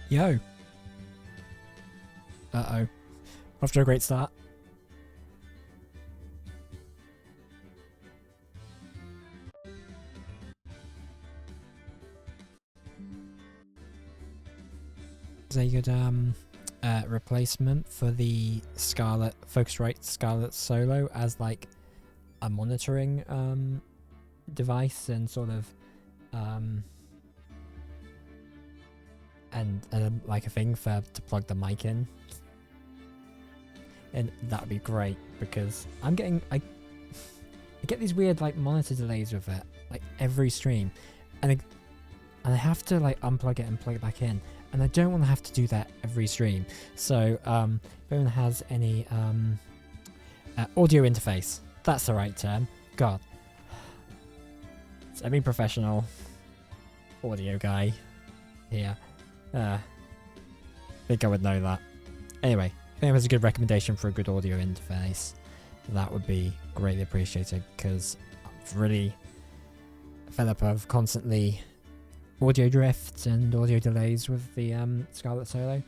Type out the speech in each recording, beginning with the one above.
Yo. Uh-oh. Off to a great start. Is a good replacement for the Focusrite Scarlett Solo as like a monitoring device and sort of and like a thing to plug the mic in, and that'd be great because I get these weird like monitor delays with it like every stream, and I have to like unplug it and plug it back in, and I don't want to have to do that every stream. So if anyone has any audio interface, that's the right term. God, semi-professional audio guy here. Think I would know that. Anyway, if anyone has a good recommendation for a good audio interface, that would be greatly appreciated, because I'm really fed up of constantly audio drifts and audio delays with the Scarlett Solo.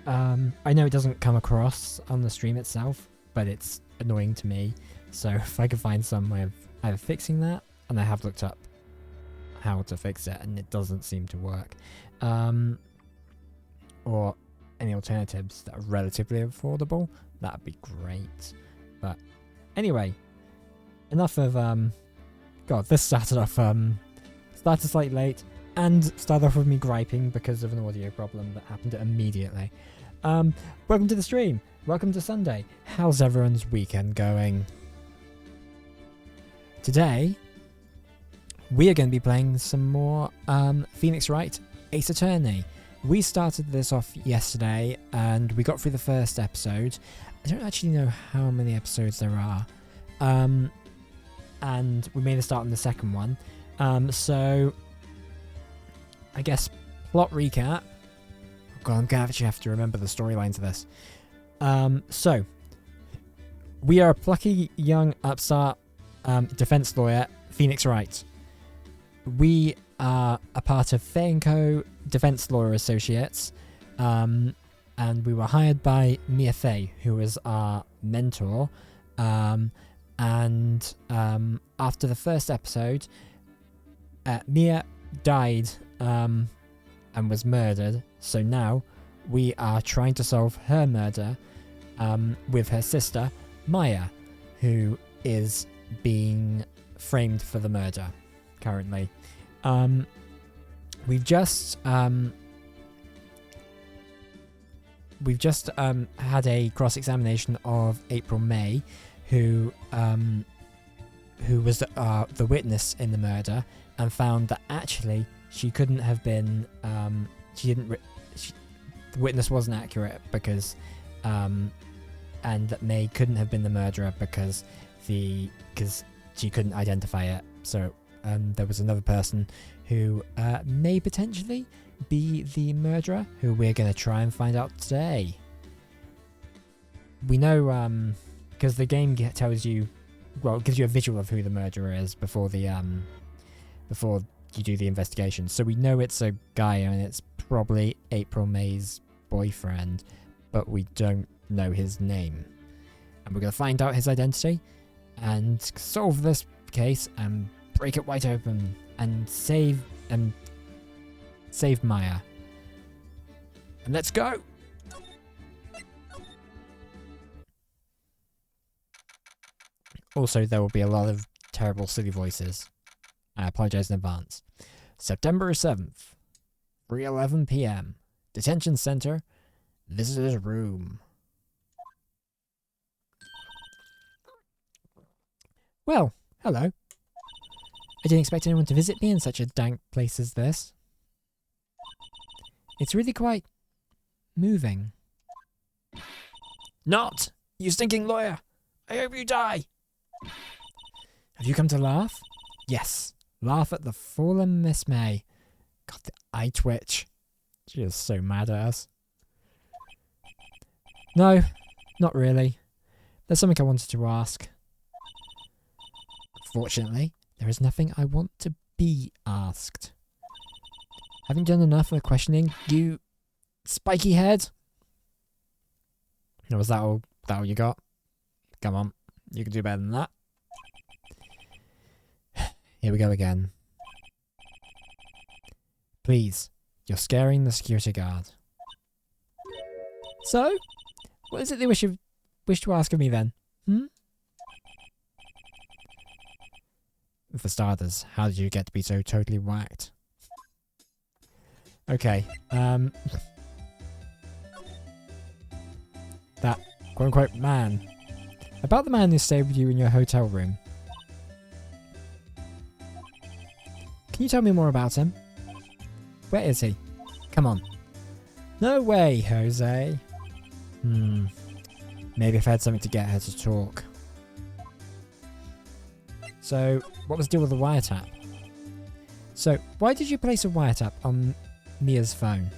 I know it doesn't come across on the stream itself, but it's annoying to me. So if I could find some way of either fixing that, and I have looked up how to fix it and it doesn't seem to work, or any alternatives that are relatively affordable, that'd be great. But anyway, enough of God, this started slightly late and started off with me griping because of an audio problem that happened immediately. Welcome to the stream. Welcome to Sunday. How's everyone's weekend going? Today we are going to be playing some more Phoenix Wright Ace Attorney. We started this off yesterday and we got through the first episode. I don't actually know how many episodes there are. And we made a start on the second one. So I guess plot recap. Oh God, I'm going to actually have to remember the storylines of this. So we are a plucky young upstart defense lawyer, Phoenix Wright. We are a part of Fay & Co. Defense Lawyer Associates, and we were hired by Mia Fey, who was our mentor. And after the first episode, Mia died and was murdered. So now we are trying to solve her murder with her sister Maya, who is being framed for the murder currently. We've just had a cross-examination of April May, who was the witness in the murder, and found that actually she couldn't have been. The witness wasn't accurate because, and that May couldn't have been the murderer because she couldn't identify it. So there was another person who may potentially be the murderer, who we're going to try and find out today. We know because the game tells you, well, it gives you a visual of who the murderer is before you do the investigation. So we know it's a guy, and it's probably April May's boyfriend, but we don't know his name. And we're going to find out his identity and solve this case and break it wide open and save Maya. And let's go! Also, there will be a lot of terrible, silly voices. I apologize in advance. September 7th, 3:11 p.m. Detention Center, visitor's room. Well, hello. I didn't expect anyone to visit me in such a dank place as this. It's really quite moving. Not! You stinking lawyer! I hope you die! Have you come to laugh? Yes. Laugh at the fallen Miss May. God, the eye twitch. She is so mad at us. No, not really. There's something I wanted to ask. Fortunately, there is nothing I want to be asked. Having done enough of questioning, you spiky head. Was that all you got? Come on, you can do better than that. Here we go again. Please, you're scaring the security guard. So, what is it they wish to ask of me then? For starters, how did you get to be so totally whacked? Okay, that quote-unquote man. About the man who stayed with you in your hotel room. Can you tell me more about him? Where is he? Come on. No way, Jose. Maybe if I had something to get her to talk. So, what was the deal with the wiretap? So, why did you place a wiretap on Mia's phone?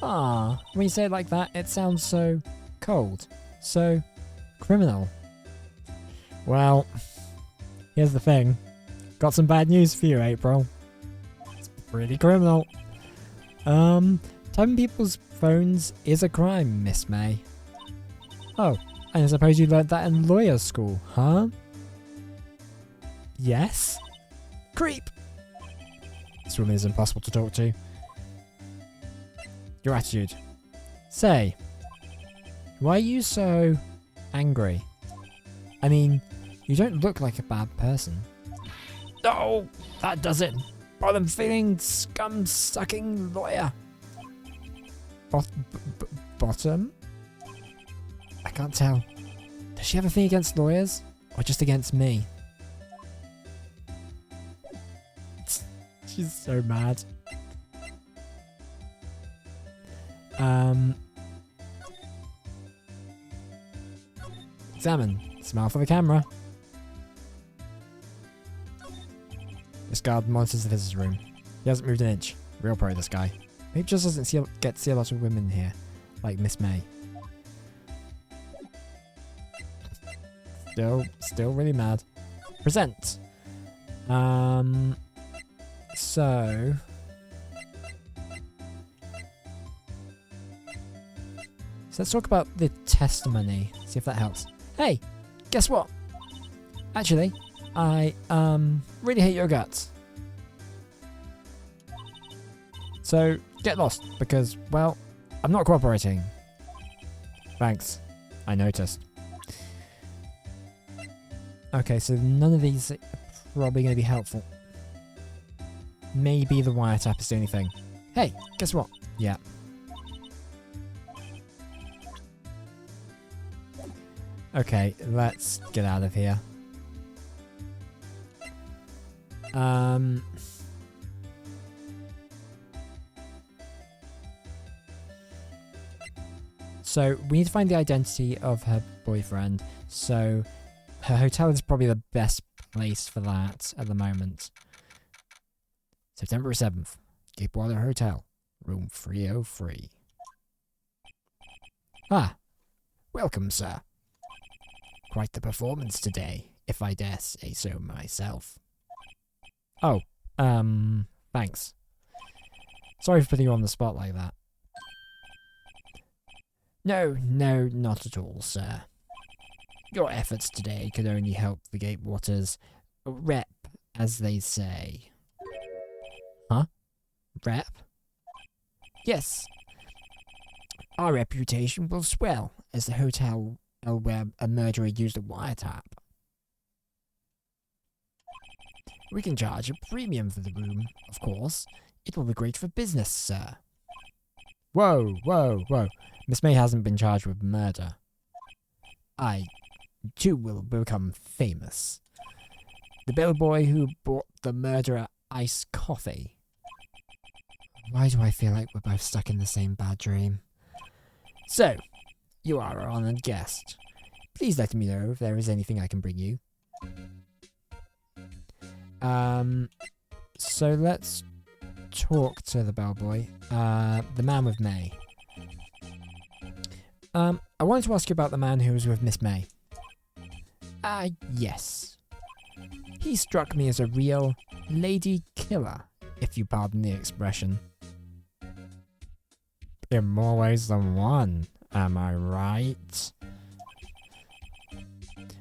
When you say it like that, it sounds so cold. So criminal. Well, here's the thing. Got some bad news for you, April. It's pretty criminal. Tapping people's phones is a crime, Miss May. Oh, and I suppose you learned that in lawyer school, huh? Yes? Creep! This woman is impossible to talk to. Your attitude. Say, why are you so angry? I mean, you don't look like a bad person. Oh, that does it. Bottom feeling scum-sucking lawyer. Bottom? I can't tell. Does she have a thing against lawyers? Or just against me? She's so mad. Examine. Smile for the camera. This guard monitors the visitor's room. He hasn't moved an inch. Real pro, this guy. Maybe just doesn't get to see a lot of women here, like Miss May. Still really mad. Present. So let's talk about the testimony. See if that helps. Hey, guess what? Actually, I really hate your guts. So get lost because, well, I'm not cooperating. Thanks. I noticed. Okay, so none of these are probably going to be helpful. Maybe the wiretap is the only thing. Hey, guess what? Yeah. Okay, let's get out of here. So we need to find the identity of her boyfriend. So her hotel is probably the best place for that at the moment. September 7th, Gapewater Hotel, room 303. Ah, welcome, sir. Quite the performance today, if I dare say so myself. Oh, thanks. Sorry for putting you on the spot like that. No, not at all, sir. Your efforts today could only help the Gatewaters rep, as they say. Huh? Rep? Yes. Our reputation will swell as the hotel where a murderer used a wiretap. We can charge a premium for the room, of course. It will be great for business, sir. Whoa. Miss May hasn't been charged with murder. I, too, will become famous. The bellboy who bought the murderer iced coffee. Why do I feel like we're both stuck in the same bad dream? So, you are our honoured guest. Please let me know if there is anything I can bring you. So let's talk to the bellboy. The man with May. I wanted to ask you about the man who was with Miss May. Yes. He struck me as a real lady killer, if you pardon the expression. In more ways than one, am I right?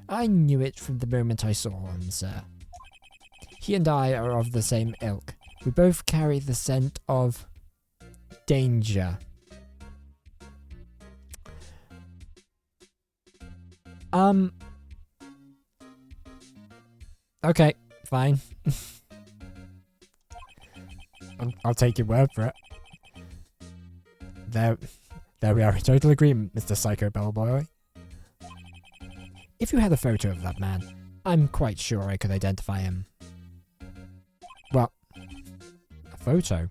I knew it from the moment I saw him, sir. He and I are of the same ilk. We both carry the scent of danger. Okay, fine. I'll take your word for it. There we are in total agreement, Mr. Psycho Bellboy. If you had a photo of that man, I'm quite sure I could identify him. Well, a photo?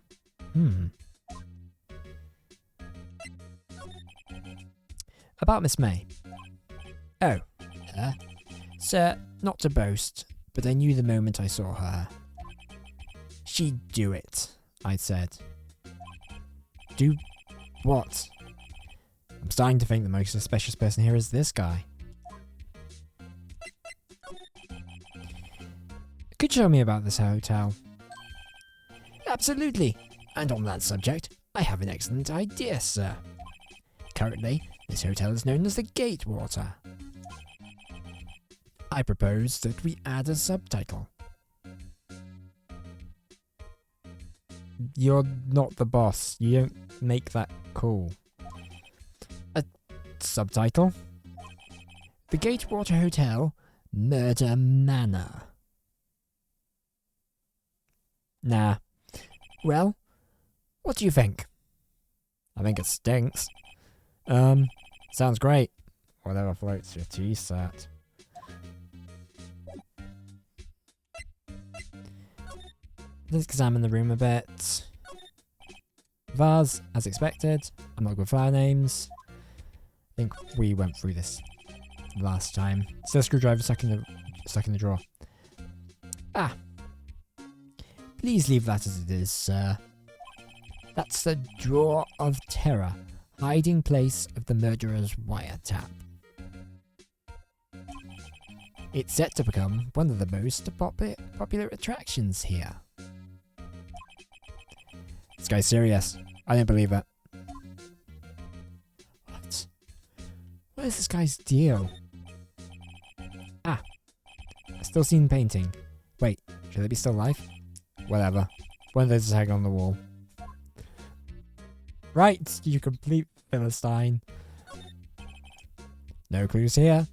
About Miss May. Oh, her? Sir, not to boast, but I knew the moment I saw her. She'd do it, I said. Do what? I'm starting to think the most suspicious person here is this guy. Could you tell me about this hotel? Absolutely. And on that subject, I have an excellent idea, sir. Currently, this hotel is known as the Gatewater. I propose that we add a subtitle. You're not the boss. You don't make that call. A subtitle? The Gatewater Hotel, Murder Manor. Nah. Well, what do you think? I think it stinks. Sounds great. Whatever floats your T-set. Let's examine the room a bit. Vase, as expected. I'm not good with flower names. I think we went through this last time. Still screwdriver stuck in the drawer. Ah. Please leave that as it is, sir. That's the drawer of terror, hiding place of the murderer's wiretap. It's set to become one of the most popular attractions here. This guy's serious. I don't believe it. What? What is this guy's deal? Ah. I still seen painting. Wait, should they be still alive? Whatever. One of those is hanging on the wall. Right, you complete Philistine. No clues here.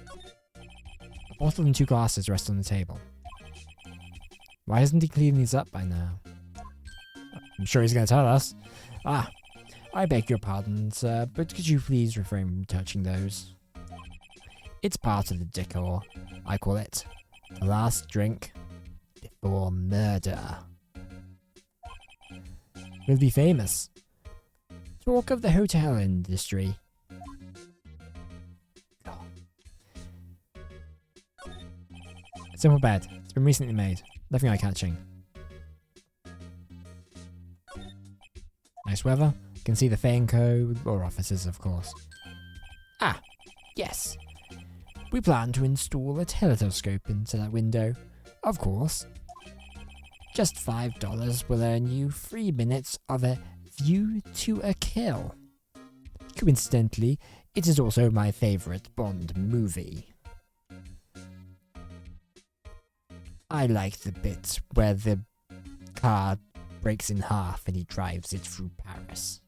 A bottle and 2 glasses rest on the table. Why hasn't he cleaned these up by now? I'm sure he's going to tell us. Ah, I beg your pardon, sir, but could you please refrain from touching those? It's part of the decor. I call it the last drink before murder. We'll be famous. Talk of the hotel industry. Simple bed. It's been recently made. Nothing eye-catching. Nice weather. You can see the Fainco law offices, of course. Ah, yes. We plan to install a telescope into that window. Of course. Just $5 will earn you 3 minutes of a view to a kill. Coincidentally, it is also my favourite Bond movie. I like the bit where the car breaks in half and he drives it through Paris.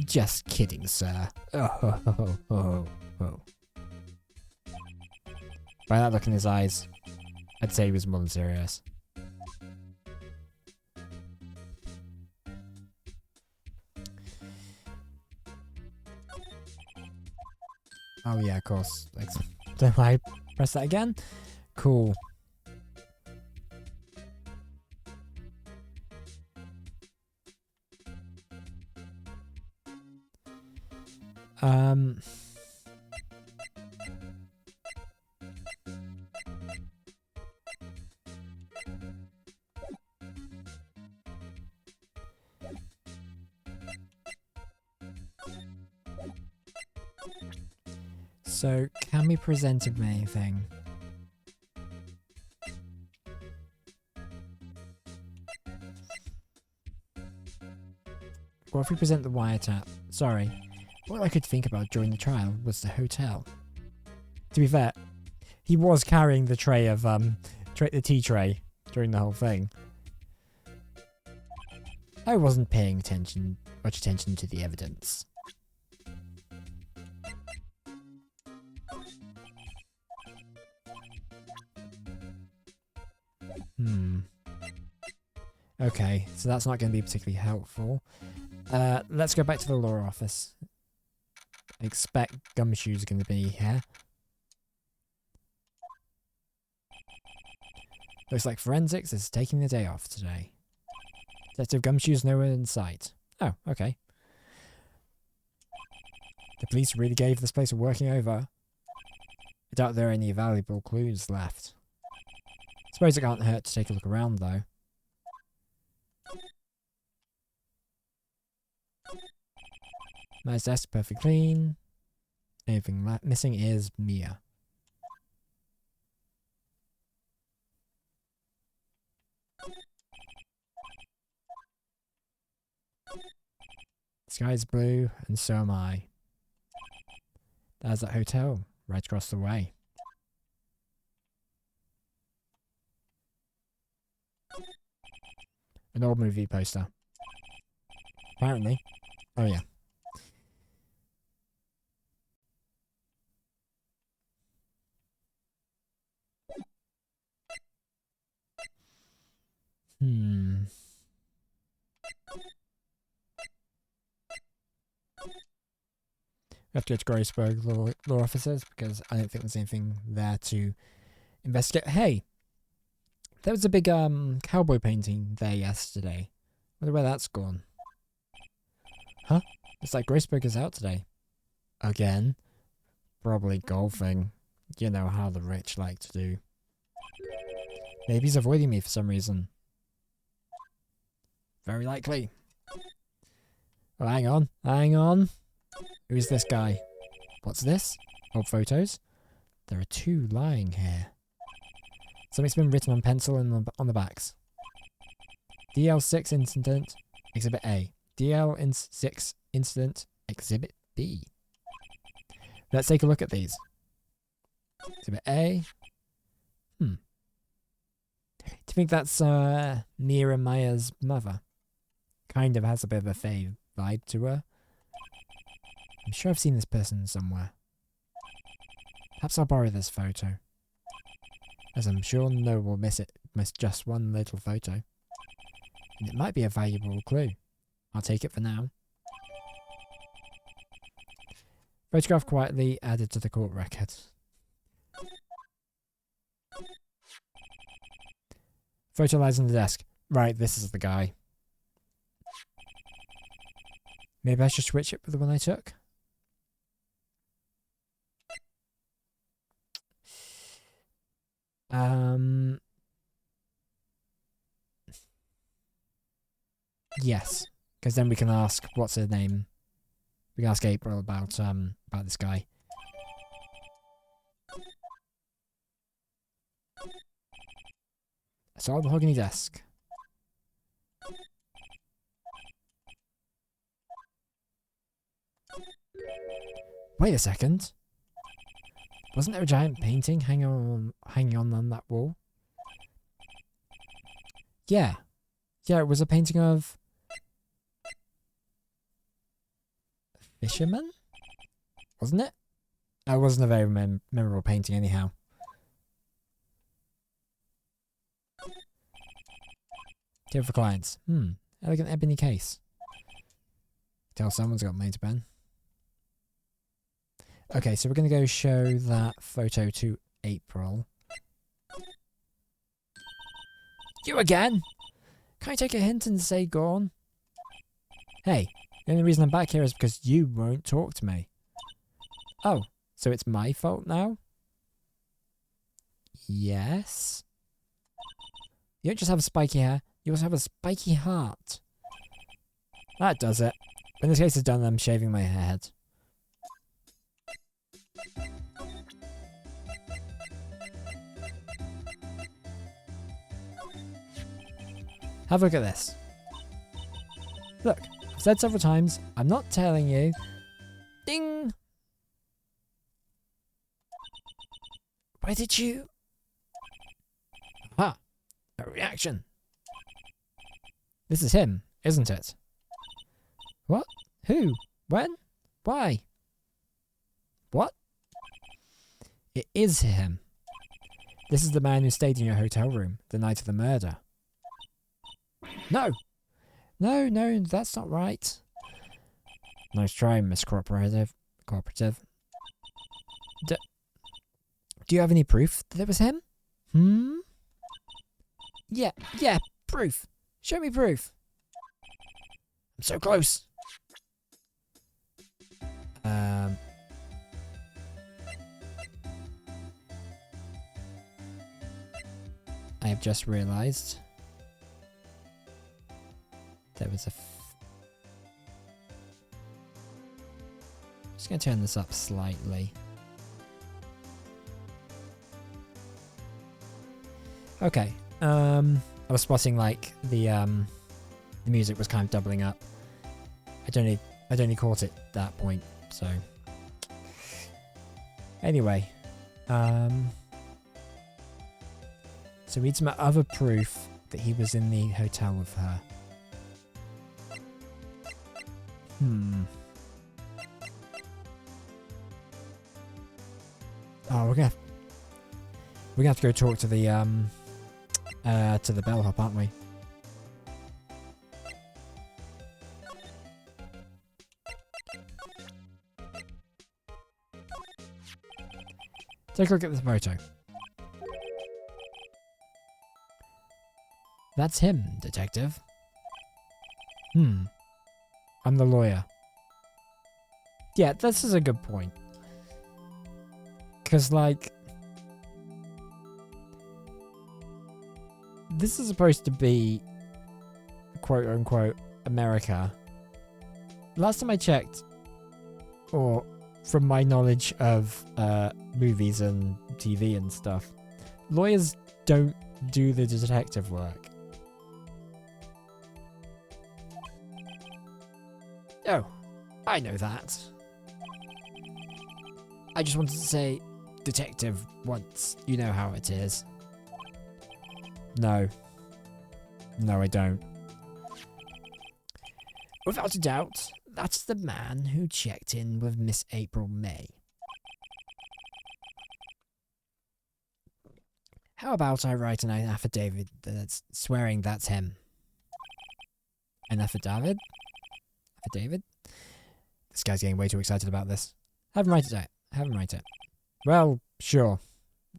Just kidding, sir. Oh. By that look in his eyes, I'd say he was more than serious. Oh yeah, of course. Don't I press that again? Cool. So, can we present him anything? What if we present the wiretap? Sorry. All I could think about during the trial was the hotel. To be fair, he was carrying the tray of, the tea tray during the whole thing. I wasn't paying much attention to the evidence. Okay, so that's not going to be particularly helpful. Let's go back to the law office. I expect Gumshoe's going to be here. Looks like forensics is taking the day off today. Detective Gumshoe's nowhere in sight. Oh, okay. The police really gave this place a working over. I doubt there are any valuable clues left. Suppose it can't hurt to take a look around, though. Nice desk, perfect clean. Anything missing is Mia. The sky's blue, and so am I. There's that hotel, right across the way. An old movie poster. Apparently. Oh yeah. We have to go to Grossberg law officers because I don't think there's anything there to investigate. Hey! There was a big cowboy painting there yesterday. Wonder where that's gone. Huh? It's like Grossberg is out today. Again? Probably golfing. You know how the rich like to do. Maybe he's avoiding me for some reason. Very likely. Oh, hang on. Hang on. Who's this guy? What's this? Old photos? There are two lying here. Something's been written on pencil on the backs. DL6 incident, Exhibit A. DL6 incident, Exhibit B. Let's take a look at these. Exhibit A. Do you think that's Mira Maya's mother? Kind of has a bit of a fave vibe to her. I'm sure I've seen this person somewhere. Perhaps I'll borrow this photo, as I'm sure no one will miss just one little photo. And it might be a valuable clue. I'll take it for now. Photograph quietly added to the court record. Photo lies on the desk. Right, this is the guy. Maybe I should switch it with the one I took? Yes, because then we can ask, what's her name? We can ask April about this guy. I saw the mahogany desk. Wait a second. Wasn't there a giant painting hanging on that wall? Yeah. Yeah, it was a painting of a fisherman? Wasn't it? It wasn't a very memorable painting anyhow. Care for clients. Elegant ebony case. Tell someone's got money to spend. Okay, so we're going to go show that photo to April. You again? Can I take a hint and say go on? Hey, the only reason I'm back here is because you won't talk to me. Oh, so it's my fault now? Yes? You don't just have spiky hair, you also have a spiky heart. That does it. When this case is done, I'm shaving my head. Have a look at this. Look, a I've said several times, I'm not telling you. Ding! Why did you... Ah, a reaction. This is him, isn't it? What? Who? When? Why? What? It is him. This is the man who stayed in your hotel room the night of the murder. No! No, that's not right. Nice try, Miss Cooperative. Do you have any proof that it was him? Yeah, proof. Show me proof. I'm so close. I have just realised there was a... Just going to turn this up slightly. Okay. I was spotting like the music was kind of doubling up. I'd only caught it at that point, so anyway. So we need some other proof that he was in the hotel with her. Oh, we're gonna have to go talk to the bellhop, aren't we? Take a look at this photo. That's him, detective. I'm the lawyer. Yeah, this is a good point. Because, like, this is supposed to be, quote-unquote, America. Last time I checked, or from my knowledge of movies and TV and stuff, lawyers don't do the detective work. Oh, I know that. I just wanted to say detective once. You know how it is. No. No, I don't. Without a doubt, that's the man who checked in with Miss April May. How about I write an affidavit that's swearing that's him? An affidavit? Affidavit? This guy's getting way too excited about this. Have him write it. Have him write it. Well, sure.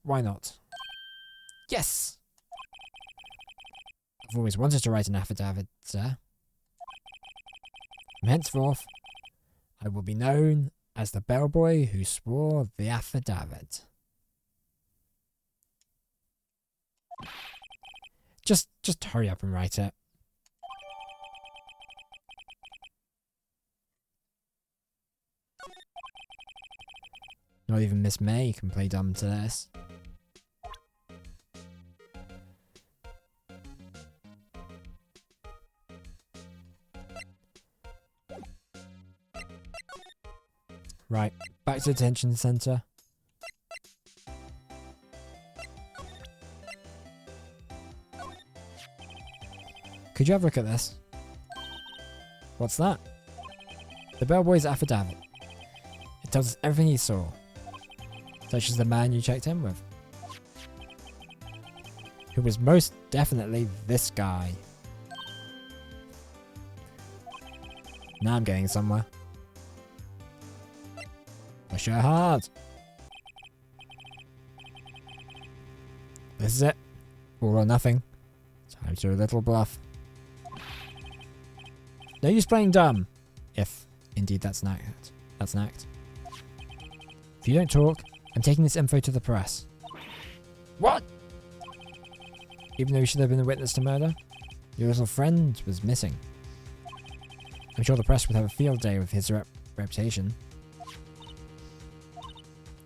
Why not? Yes! I've always wanted to write an affidavit, sir. From henceforth, I will be known as the bellboy who swore the affidavit. Just hurry up and write it. Not even Miss May can play dumb to this. Right, back to the detention centre. Could you have a look at this? What's that? The bellboy's affidavit. It tells us everything he saw. Such as the man you checked in with. Who was most definitely this guy. Now I'm getting somewhere. Push her hard. This is it. All or nothing. Time to do a little bluff. No use playing dumb. If indeed that's an act. That's an act. If you don't talk, I'm taking this info to the press. What? Even though you should have been a witness to murder, your little friend was missing. I'm sure the press would have a field day with his reputation.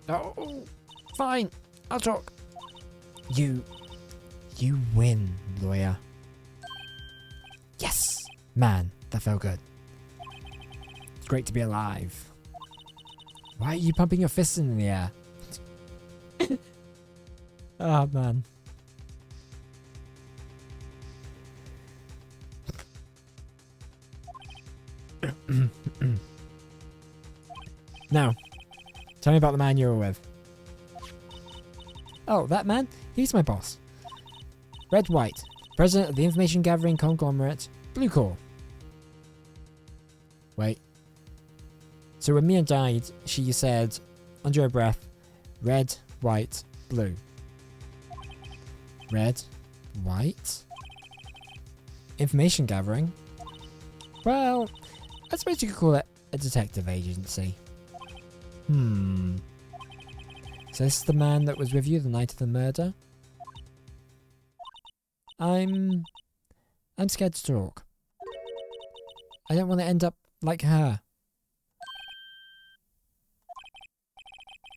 Oh, fine. I'll talk. You win, lawyer. Yes! Man, that felt good. It's great to be alive. Why are you pumping your fists in the air? Oh, man. Now, tell me about the man you were with. Oh, that man? He's my boss. Wright, president of the information gathering conglomerate, Blue Corps. Wait. So when Mia died, she said, under her breath, red, white, blue. Red, white? Information gathering? Well, I suppose you could call it a detective agency. So this is the man that was with you the night of the murder? I'm scared to talk. I don't want to end up like her.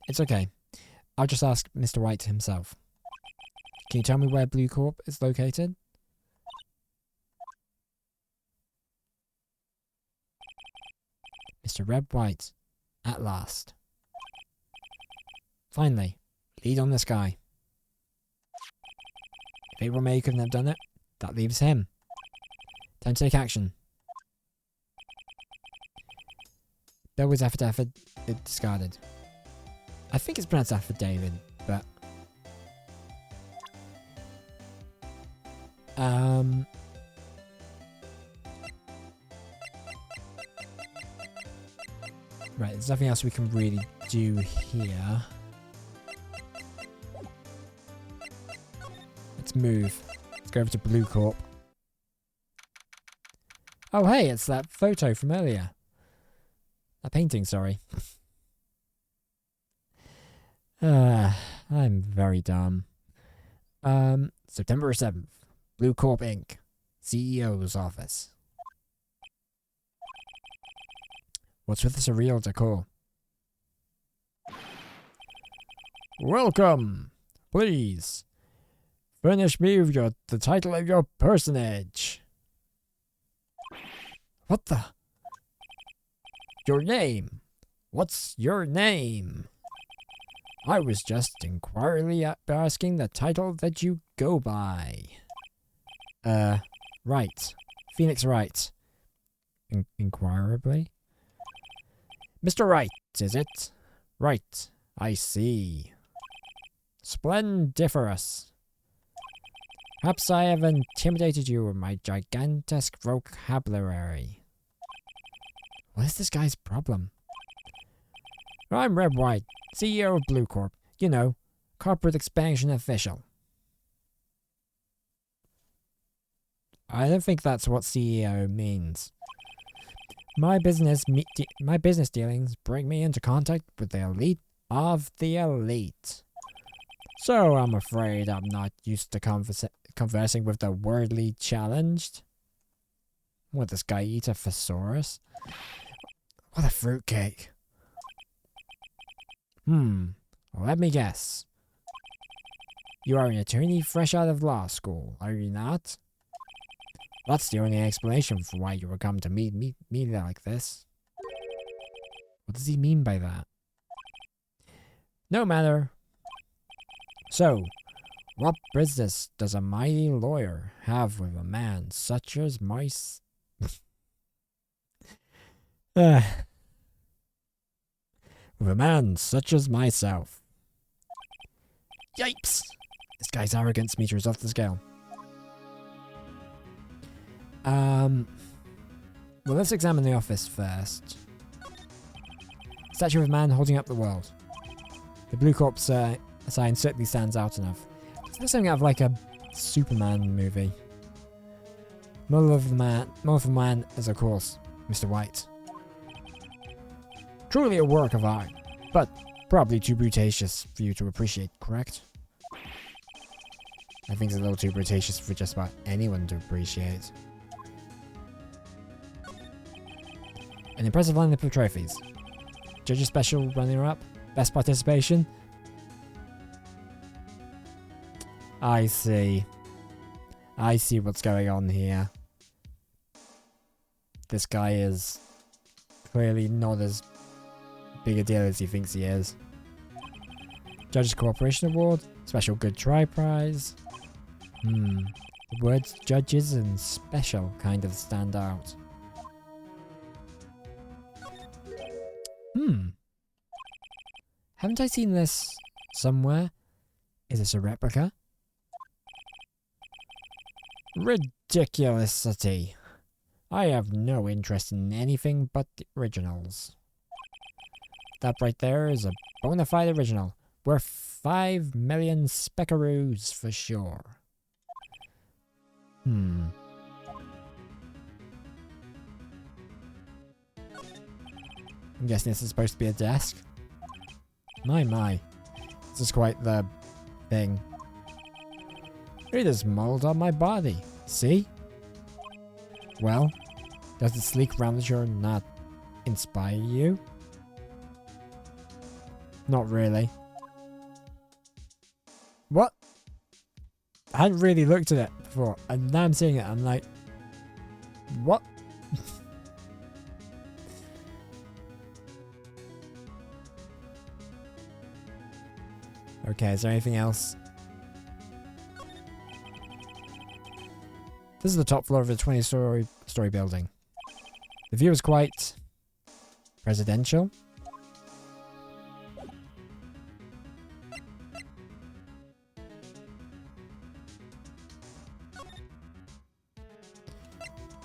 It's okay. I'll just ask Mr. Wright himself. Can you tell me where Blue Corp is located? Mr. Reb White. At last. Finally, lead on this guy. If April May couldn't have done it, that leaves him. Time to take action. Bill was affidavit discarded. I think it's pronounced affidavit, but... Right, there's nothing else we can really do here. Let's move. Let's go over to Blue Corp. Oh hey, it's that photo from earlier. That painting, sorry. I'm very dumb. September 7th. Blue Corp Inc. CEO's office. What's with the surreal decor? Welcome! Please, furnish me with the title of your personage. What the? Your name? What's your name? I was just inquiringly asking the title that you go by. Wright. Phoenix Wright. Inquirably? Mr. Wright, is it? Right, I see. Splendiferous. Perhaps I have intimidated you with my gigantic vocabulary. What is this guy's problem? I'm Reb White, CEO of Blue Corp. You know, corporate expansion official. I don't think that's what CEO means. My business dealings bring me into contact with the elite of the elite. So I'm afraid I'm not used to conversing with the wordly challenged. Would this guy eat a thesaurus? What a fruitcake. Let me guess. You are an attorney fresh out of law school, are you not? That's the only explanation for why you were come to meet me like this. What does he mean by that? No matter. So, what business does a mighty lawyer have with a man such as with a man such as myself? Yipes! This guy's arrogance meter is off the scale. Well, let's examine the office first. Statue of a man holding up the world. The Blue Corp sign certainly stands out enough. It's something out of like a Superman movie. Model of the man is, of course, Mr. White. Truly a work of art, but probably too brutaceous for you to appreciate, correct? I think it's a little too brutaceous for just about anyone to appreciate. An impressive lineup of trophies. Judges special runner-up. Best participation. I see. I see what's going on here. This guy is clearly not as big a deal as he thinks he is. Judges Cooperation Award, Special Good Try Prize. The words judges and special kind of stand out. Haven't I seen this somewhere? Is this a replica? Ridiculousity. I have no interest in anything but the originals. That right there is a bona fide original. Worth 5 million speckaroos for sure. I'm guessing this is supposed to be a desk. My. This is quite the thing. It is mold on my body. See? Well, does the sleek roundture not inspire you? Not really. What? I hadn't really looked at it before, and now I'm seeing it, I'm like, what? Okay, is there anything else? This is the top floor of a 20-story building. The view is quite presidential.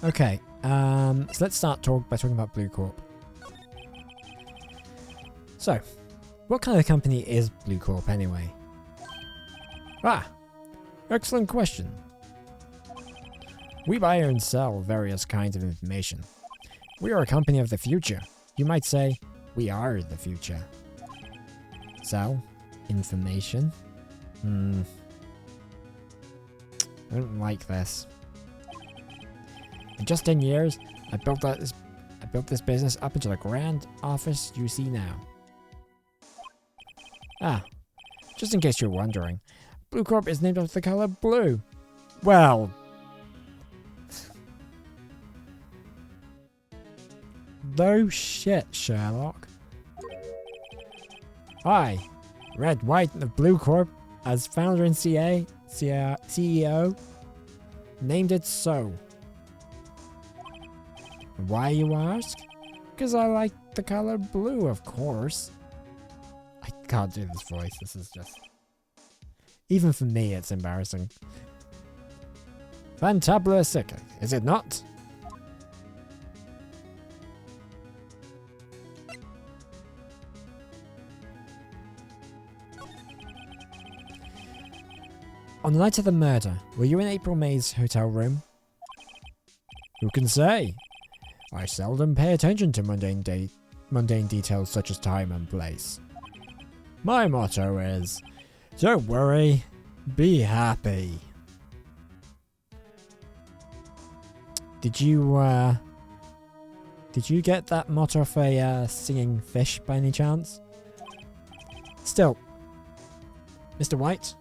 Okay, so let's start by talking about Blue Corp. So, what kind of company is Blue Corp anyway? Excellent question. We buy and sell various kinds of information. We are a company of the future. You might say, we are the future. Sell information? I don't like this. In just 10 years, I built this business up into the grand office you see now. Just in case you're wondering, Blue Corp is named after the color blue. Well, no shit, Sherlock. Hi, Red, White of Blue Corp, as founder and CEO, named it so. Why, you ask? Because I like the color blue, of course. I can't do this voice, this is just... Even for me, it's embarrassing. Fantabulous, is it not? On the night of the murder, were you in April May's hotel room? Who can say? I seldom pay attention to mundane details such as time and place. My motto is, don't worry, be happy. Did you get that motto off a singing fish by any chance? Still, Mr. White,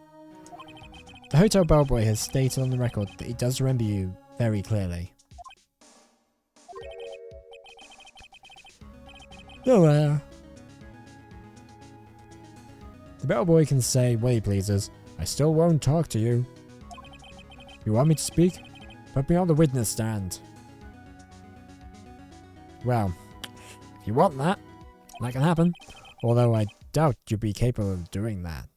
the hotel bellboy has stated on the record that he does remember you very clearly. Hello. The bellboy can say what he pleases. I still won't talk to you. You want me to speak? Put me on the witness stand. Well, if you want that, that can happen. Although I doubt you'd be capable of doing that.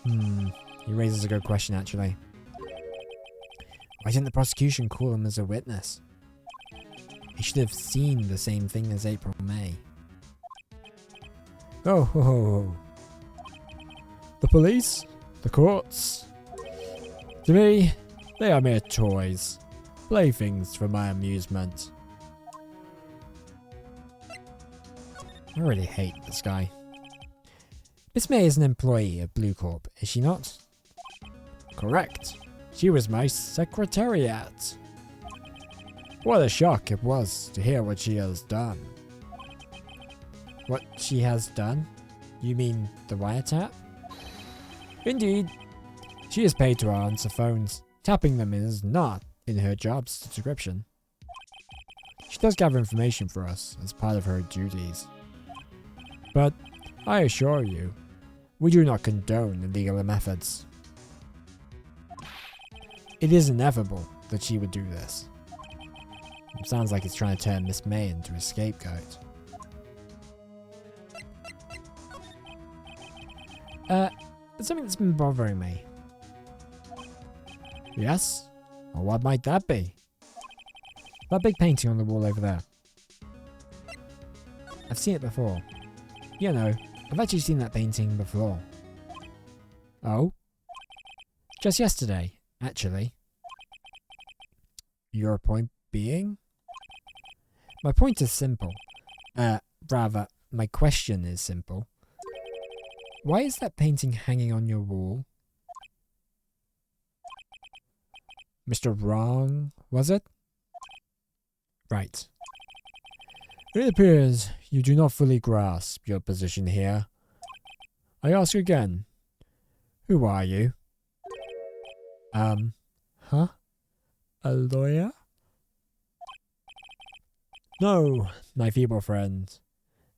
He raises a good question, actually. Why didn't the prosecution call him as a witness? He should have seen the same thing as April May. Oh, ho, ho, ho. The police? The courts? To me, they are mere toys. Playthings for my amusement. I really hate this guy. Miss May is an employee of Blue Corp, is she not? Correct. She was my secretariat. What a shock it was to hear what she has done. What she has done? You mean the wiretap? Indeed. She is paid to answer phones. Tapping them is not in her job description. does gather information for us as part of her duties. But I assure you, we do not condone illegal methods. It is inevitable that she would do this. It sounds like it's trying to turn Miss May into a scapegoat. There's something that's been bothering me. Yes? Well, what might that be? That big painting on the wall over there. I've seen it before. You know, I've actually seen that painting before. Oh? Just yesterday, actually. Your point being? My point is simple. Rather, my question is simple. Why is that painting hanging on your wall? Mr. Wrong, was it? Right. It appears you do not fully grasp your position here. I ask again, who are you? Huh? A lawyer? No, my feeble friend.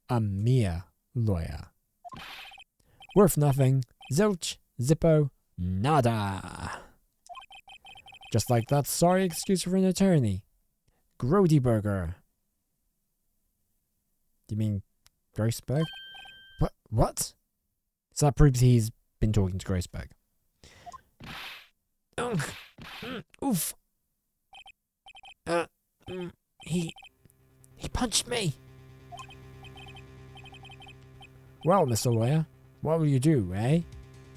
A mere lawyer. Worth nothing. Zilch, zippo, nada. Just like that sorry excuse for an attorney. Grody burger. Do you mean Grossberg? What? So that proves he's been talking to Grossberg. Oof. He punched me. Well, Mr. Lawyer, what will you do, eh?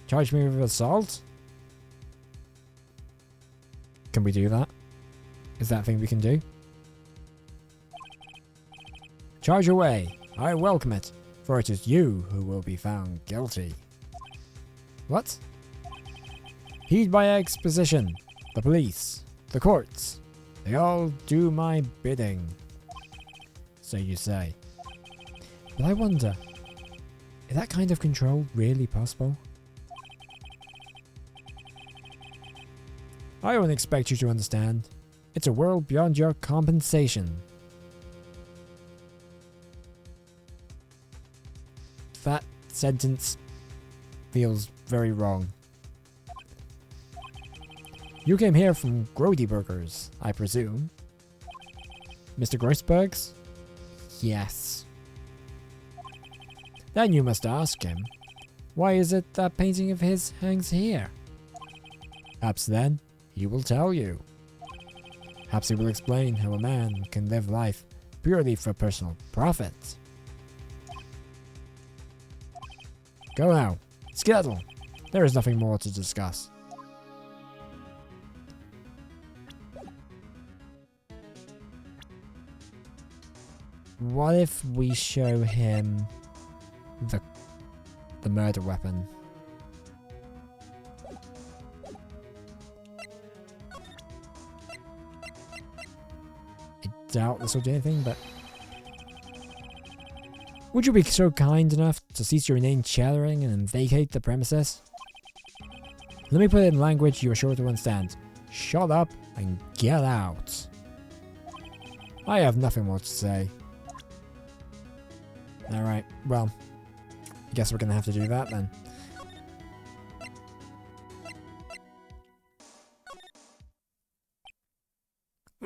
Charge me with assault? Can we do that? Is that a thing we can do? Charge away. I welcome it, for it is you who will be found guilty. What? Heed my exposition. The police, the courts, they all do my bidding. So you say. But I wonder, is that kind of control really possible? I don't expect you to understand. It's a world beyond your compensation. That sentence feels very wrong. You came here from Grody Burgers, I presume. Mr. Grossberg's? Yes. Then you must ask him, why is it that painting of his hangs here? Perhaps then he will tell you. Perhaps he will explain how a man can live life purely for personal profit. Go now. Skedaddle. There is nothing more to discuss. What if we show him the murder weapon? I doubt this will do anything, but... Would you be so kind enough to cease your inane chattering and vacate the premises? Let me put it in language you are sure to understand. Shut up and get out. I have nothing more to say. Alright, well, I guess we're gonna have to do that then.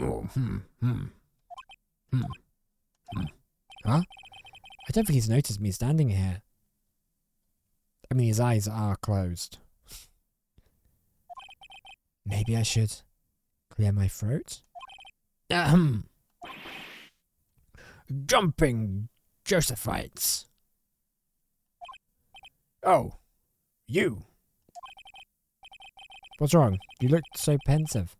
Oh, Huh? I don't think he's noticed me standing here. I mean, his eyes are closed. Maybe I should clear my throat? Jumping Josephites. Oh, you. What's wrong? You look so pensive,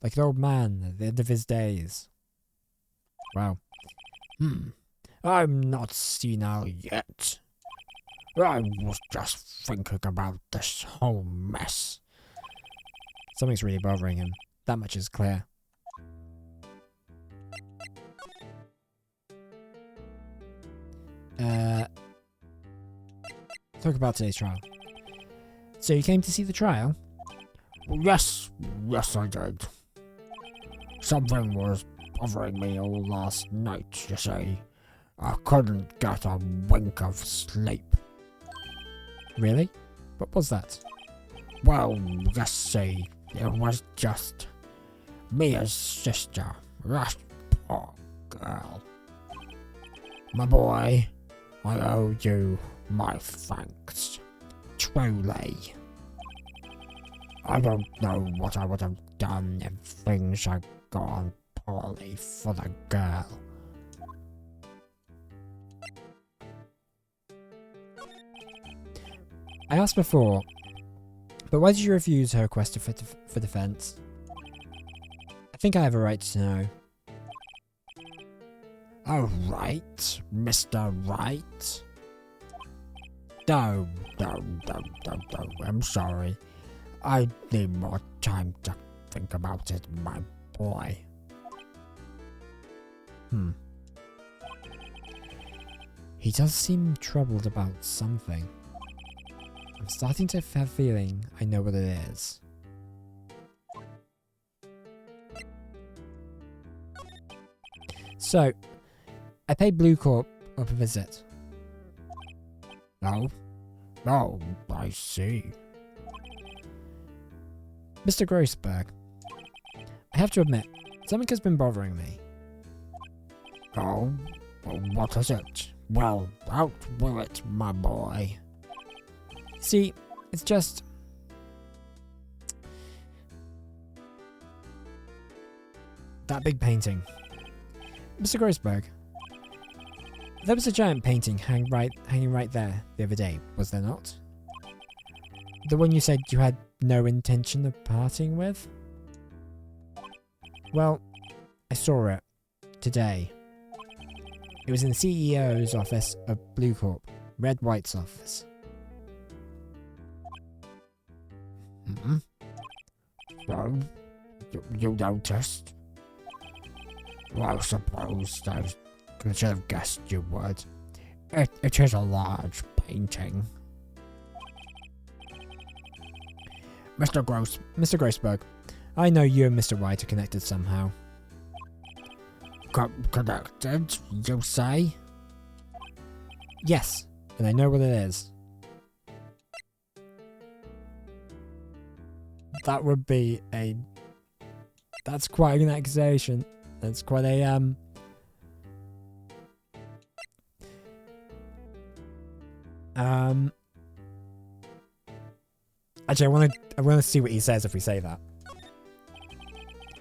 like an old man at the end of his days. Wow. I'm not senile yet. I was just thinking about this whole mess. Something's really bothering him. That much is clear. Talk about today's trial. So you came to see the trial? Yes, I did. Something was bothering me all last night, you see. I couldn't get a wink of sleep. Really? What was that? Well, you see, it was just Mia's sister, that poor girl. My boy, I owe you my thanks, truly. I don't know what I would have done if things had gone poorly for the girl. I asked before, but why did you refuse her request for defense? I think I have a right to know. Oh, right, Mr. Wright. No, I'm sorry. I need more time to think about it, my boy. He does seem troubled about something. I'm starting to have a feeling I know what it is. So, I paid Blue Corp up a visit. Oh? Oh, I see. Mr. Grossberg, I have to admit, something has been bothering me. Oh? What is it? Well, out with it, my boy. See, it's just... that big painting. Mr. Grossberg, there was a giant painting hanging right there the other day, was there not? The one you said you had no intention of parting with? Well, I saw it today. It was in the CEO's office of Blue Corp, Red White's office. So, you noticed? Well, I suppose I should have guessed you would. It is a large painting. Mr. Grossberg, I know you and Mr. Wright are connected somehow. Connected, you say? Yes, and I know what it is. That would be a... that's quite an accusation. That's quite a, actually, I want to see what he says if we say that.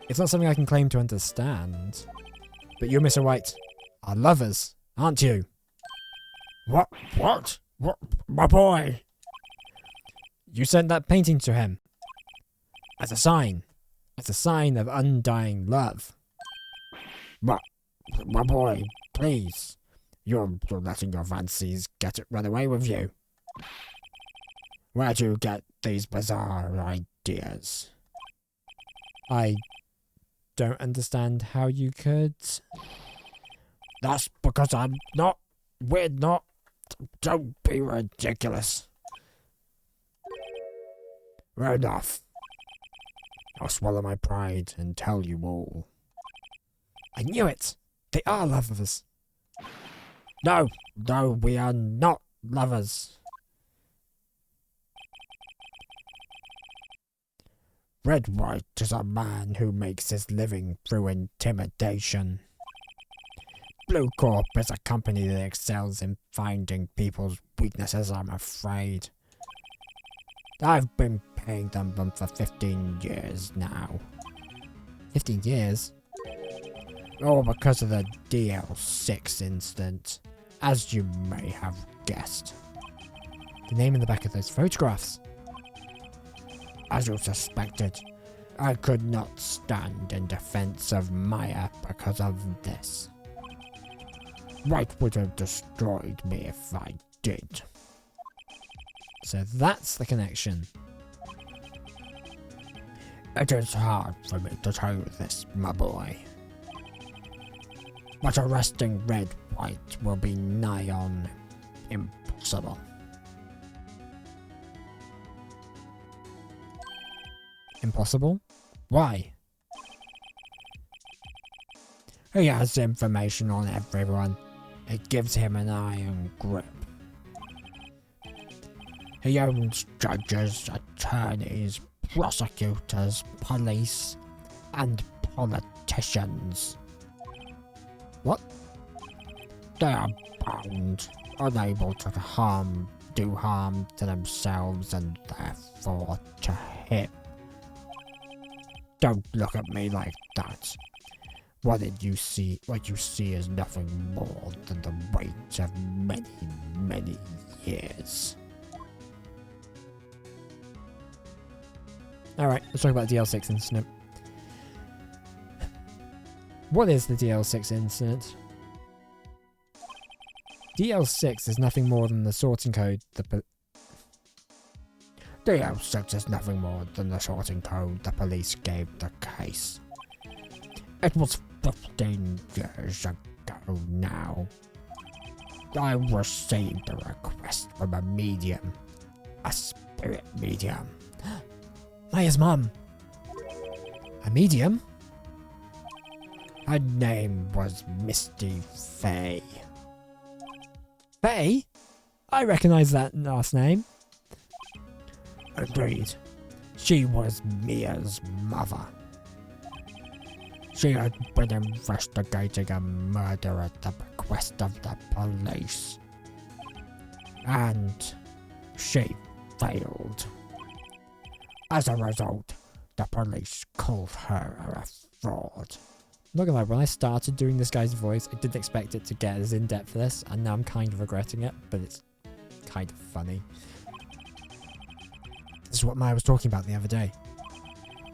It's not something I can claim to understand. But you and Mr. White are lovers, aren't you? What? My boy! You sent that painting to him. As a sign. As a sign of undying love. My boy, please. You're letting your fancies run away with you. Where'd you get these bizarre ideas? I don't understand how you could. That's because I'm not. We're not. Don't be ridiculous. Enough. I'll swallow my pride and tell you all. I knew it! They are lovers. No, we are not lovers. Red White is a man who makes his living through intimidation. Blue Corp is a company that excels in finding people's weaknesses, I'm afraid. I've been paying them for 15 years now. 15 years? All because of the DL6 incident, as you may have guessed. The name in the back of those photographs. As you suspected, I could not stand in defense of Maya because of this. Wright would have destroyed me if I did. So that's the connection. It is hard for me to tell you this, my boy. But arresting Red White will be nigh on impossible. Impossible? Why? He has information on everyone. It gives him an iron grip. He owns judges, attorneys, prosecutors, police, and politicians. What? They are bound, unable to do harm to themselves and therefore to him. Don't look at me like that. What you see is nothing more than the weight of many, many years. Alright, let's talk about the DL6 incident. What is the DL6 incident? DL6 is nothing more than the sorting code DL6 is nothing more than the sorting code the police gave the case. It was 15 years ago now. I received a request from a medium. A spirit medium. Maya's mum. A medium? Her name was Misty Fay. Faye? I recognise that last name. Agreed. She was Mia's mother. She had been investigating a murder at the request of the police. And she failed. As a result, the police called her a fraud. Not gonna lie, when I started doing this guy's voice, I didn't expect it to get as in-depth as this, and now I'm kind of regretting it, but it's kind of funny. This is what Maya was talking about the other day.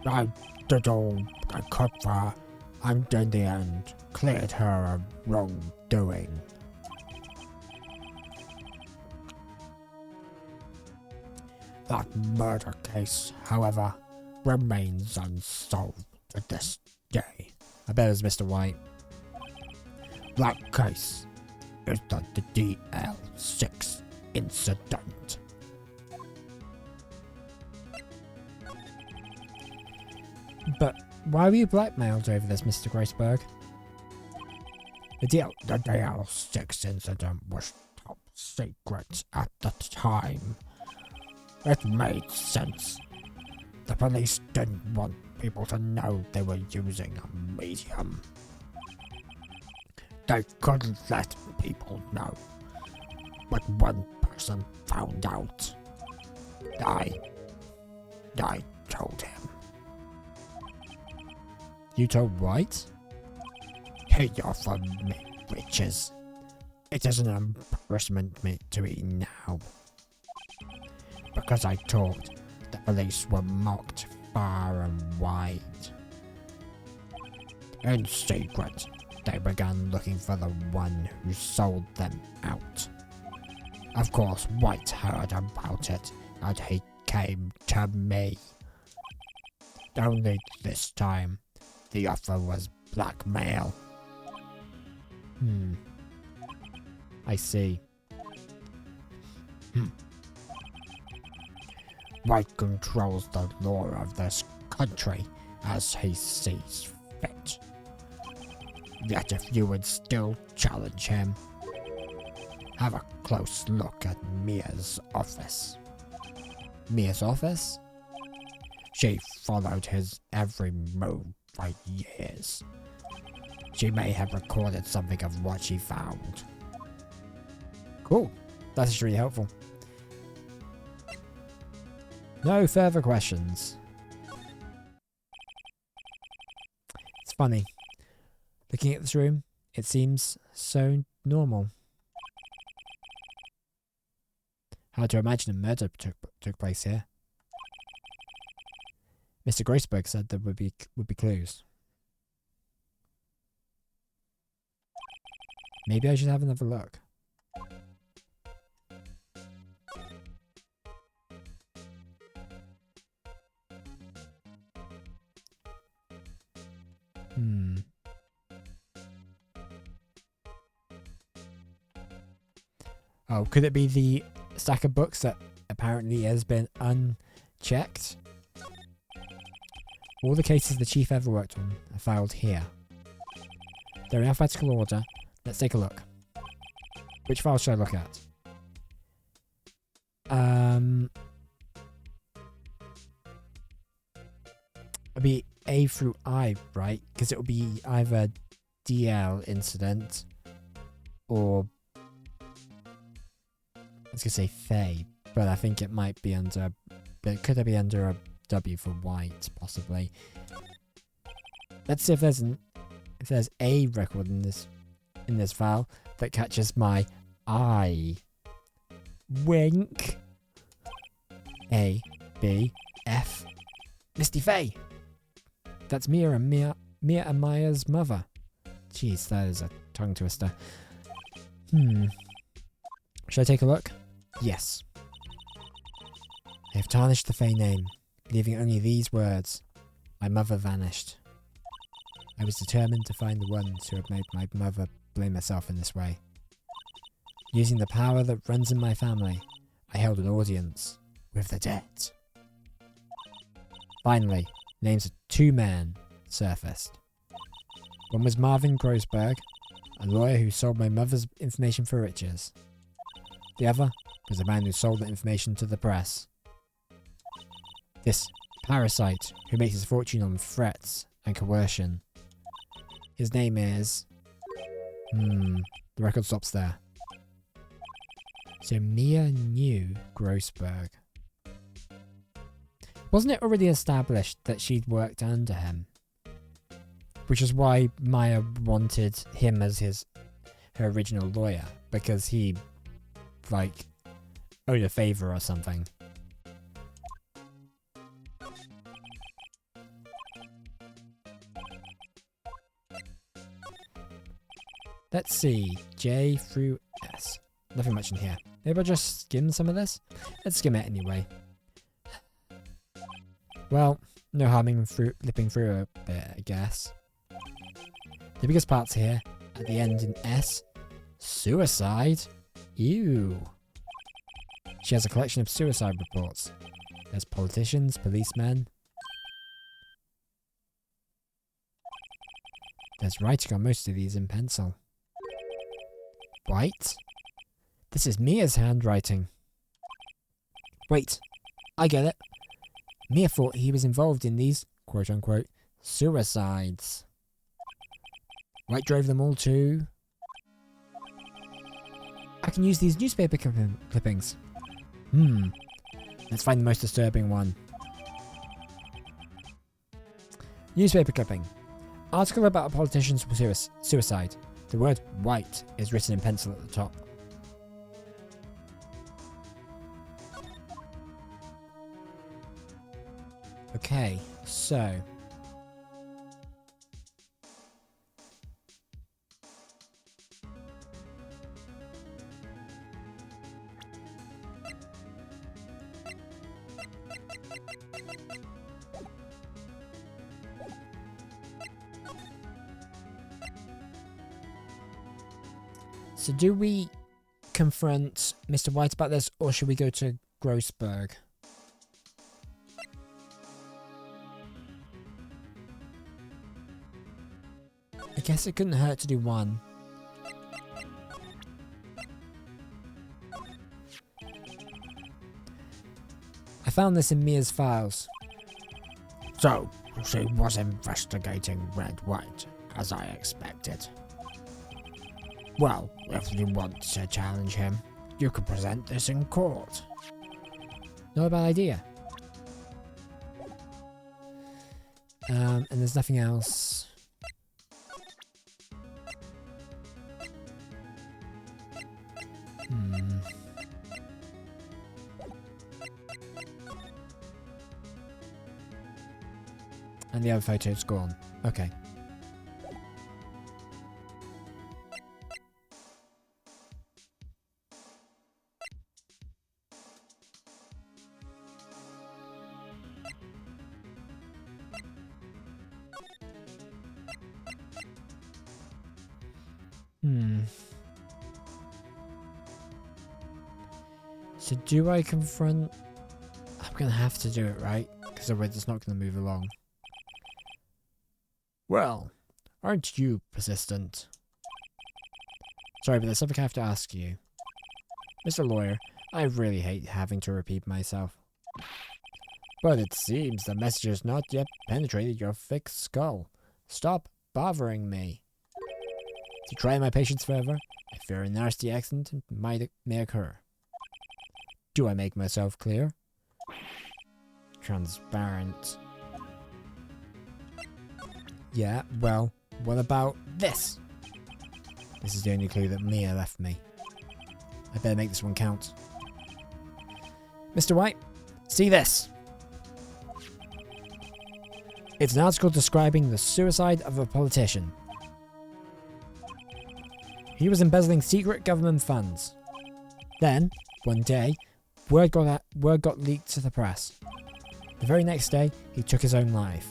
I did all I could for her, and in the end, cleared her of wrongdoing. That murder case, however, remains unsolved to this day. I bet it was Mr. White. That case is the DL6 incident. But why were you blackmailed over this, Mr. Graceberg? The DL6 incident was top secret at the time. It made sense. The police didn't want people to know they were using a medium. They couldn't let people know. But one person found out. I told him. You told Wright? He offered me riches. It is an embarrassment to me now. Because I told the police were mocked far and wide. In secret, they began looking for the one who sold them out. Of course, White heard about it, and he came to me. Only this time, the offer was blackmail. I see. White controls the law of this country as he sees fit. Yet if you would still challenge him, have a close look at Mia's office. Mia's office? She followed his every move for years. She may have recorded something of what she found. Cool. That's really helpful. No further questions. It's funny. Looking at this room, it seems so normal. Hard to imagine a murder took place here. Mr. Graceberg said there would be clues. Maybe I should have another look. Oh, could it be the stack of books that apparently has been unchecked? All the cases the chief ever worked on are filed here. They're in alphabetical order. Let's take a look. Which file should I look at? It'll be A through I, right? Because it'll be either DL incident or I was gonna say Faye, but I think it might be under. But could it be under a W for White, possibly? Let's see if there's a record in this file that catches my eye. Wink. A, B, F. Misty Faye. That's Mia and Maya's mother. Jeez, that is a tongue twister. Should I take a look? Yes. I have tarnished the Faye name, leaving only these words. My mother vanished. I was determined to find the ones who had made my mother blame herself in this way. Using the power that runs in my family, I held an audience with the dead. Finally, names of two men surfaced. One was Marvin Grossberg, a lawyer who sold my mother's information for riches. The other was a man who sold the information to the press. This parasite who makes his fortune on threats and coercion. His name is... the record stops there. So Mia knew Grossberg. Wasn't it already established that she'd worked under him? Which is why Maya wanted him as her original lawyer, because he, like, owed a favor or something. Let's see, J through S. Nothing much in here. Maybe I'll just skim some of this? Let's skim it anyway. Well, no harming flipping through a bit, I guess. The biggest parts here, at the end in S. Suicide? Ew. She has a collection of suicide reports. There's politicians, policemen. There's writing on most of these in pencil. White? This is Mia's handwriting. Wait, I get it. Mia thought he was involved in these, quote-unquote, suicides. Wright drove them all too. I can use these newspaper clippings. Let's find the most disturbing one. Newspaper clipping. Article about a politician's suicide. The word White is written in pencil at the top. Okay, so... So do we confront Mr. White about this, or should we go to Grossberg? I guess it couldn't hurt to do one. I found this in Mia's files. So, she was investigating Red White, as I expected. Well, if you want to challenge him, you can present this in court. Not a bad idea. And there's nothing else. And the other photo's gone. Okay. So do I confront... I'm going to have to do it, right? Because otherwise it's not going to move along. Well, Aren't you persistent? Sorry, but there's something I have to ask you. Mr. Lawyer, I really hate having to repeat myself. But it seems the message has not yet penetrated your thick skull. Stop bothering me. To try my patience further, I fear a nasty accident may occur. Do I make myself clear? Transparent. Yeah, well, what about this? This is the only clue that Mia left me. I better make this one count. Mr. White, see this. It's an article describing the suicide of a politician. He was embezzling secret government funds. Then, one day, word got leaked to the press. The very next day, he took his own life.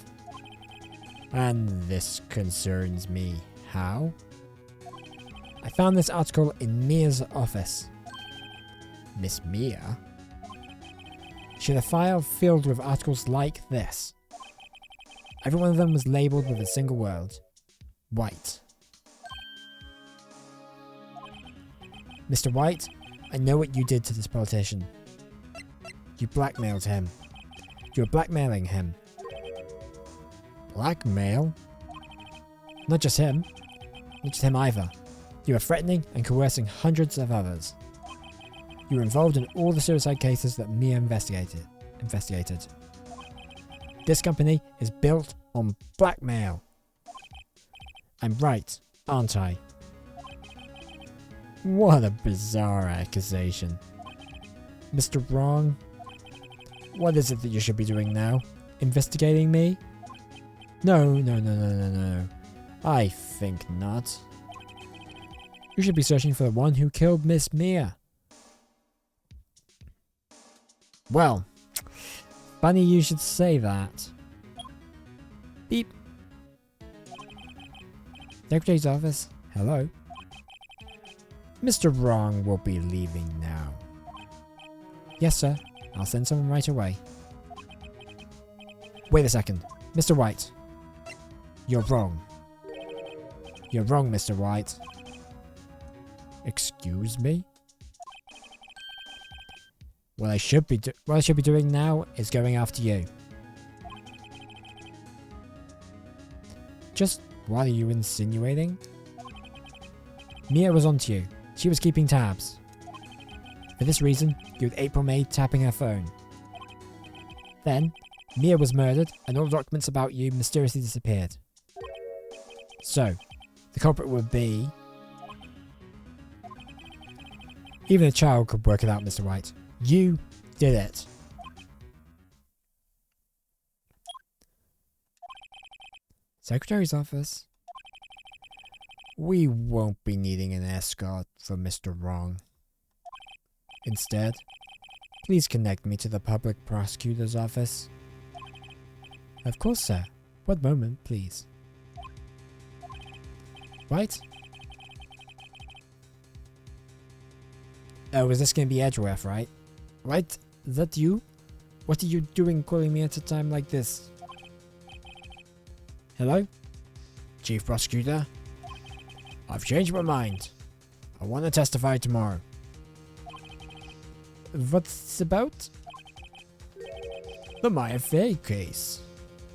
And this concerns me. How? I found this article in Mia's office. Miss Mia? She had a file filled with articles like this. Every one of them was labelled with a single word. White. Mr. White, I know what you did to this politician. You blackmailed him. You were blackmailing him. Blackmail? Not just him. Not just him either. You were threatening and coercing hundreds of others. You were involved in all the suicide cases that Mia investigated. This company is built on blackmail. I'm right, aren't I? What a bizarre accusation. Mr. Wrong, what is it that you should be doing now? Investigating me? No. I think not. You should be searching for the one who killed Miss Mia. Well, funny you should say that. Beep. Secretary's office. Hello. Mr. Wrong will be leaving now. Yes, sir. I'll send someone right away. Wait a second. Mr. White. You're wrong. You're wrong, Mr. White. Excuse me? What I should be doing now is going after you. Just what are you insinuating? Mia was onto you. She was keeping tabs. For this reason, you had April May tapping her phone. Then, Mia was murdered and all documents about you mysteriously disappeared. So, the culprit would be... Even a child could work it out, Mr. White. You did it. Secretary's office. We won't be needing an escort from Mr. Wrong. Instead, please connect me to the public prosecutor's office. Of course, sir. One moment, please. Right? Oh, is this going to be Edgeworth, right? Right? Is that you? What are you doing calling me at a time like this? Hello? Chief Prosecutor? I've changed my mind. I want to testify tomorrow. What's this about? The Maya Fey case.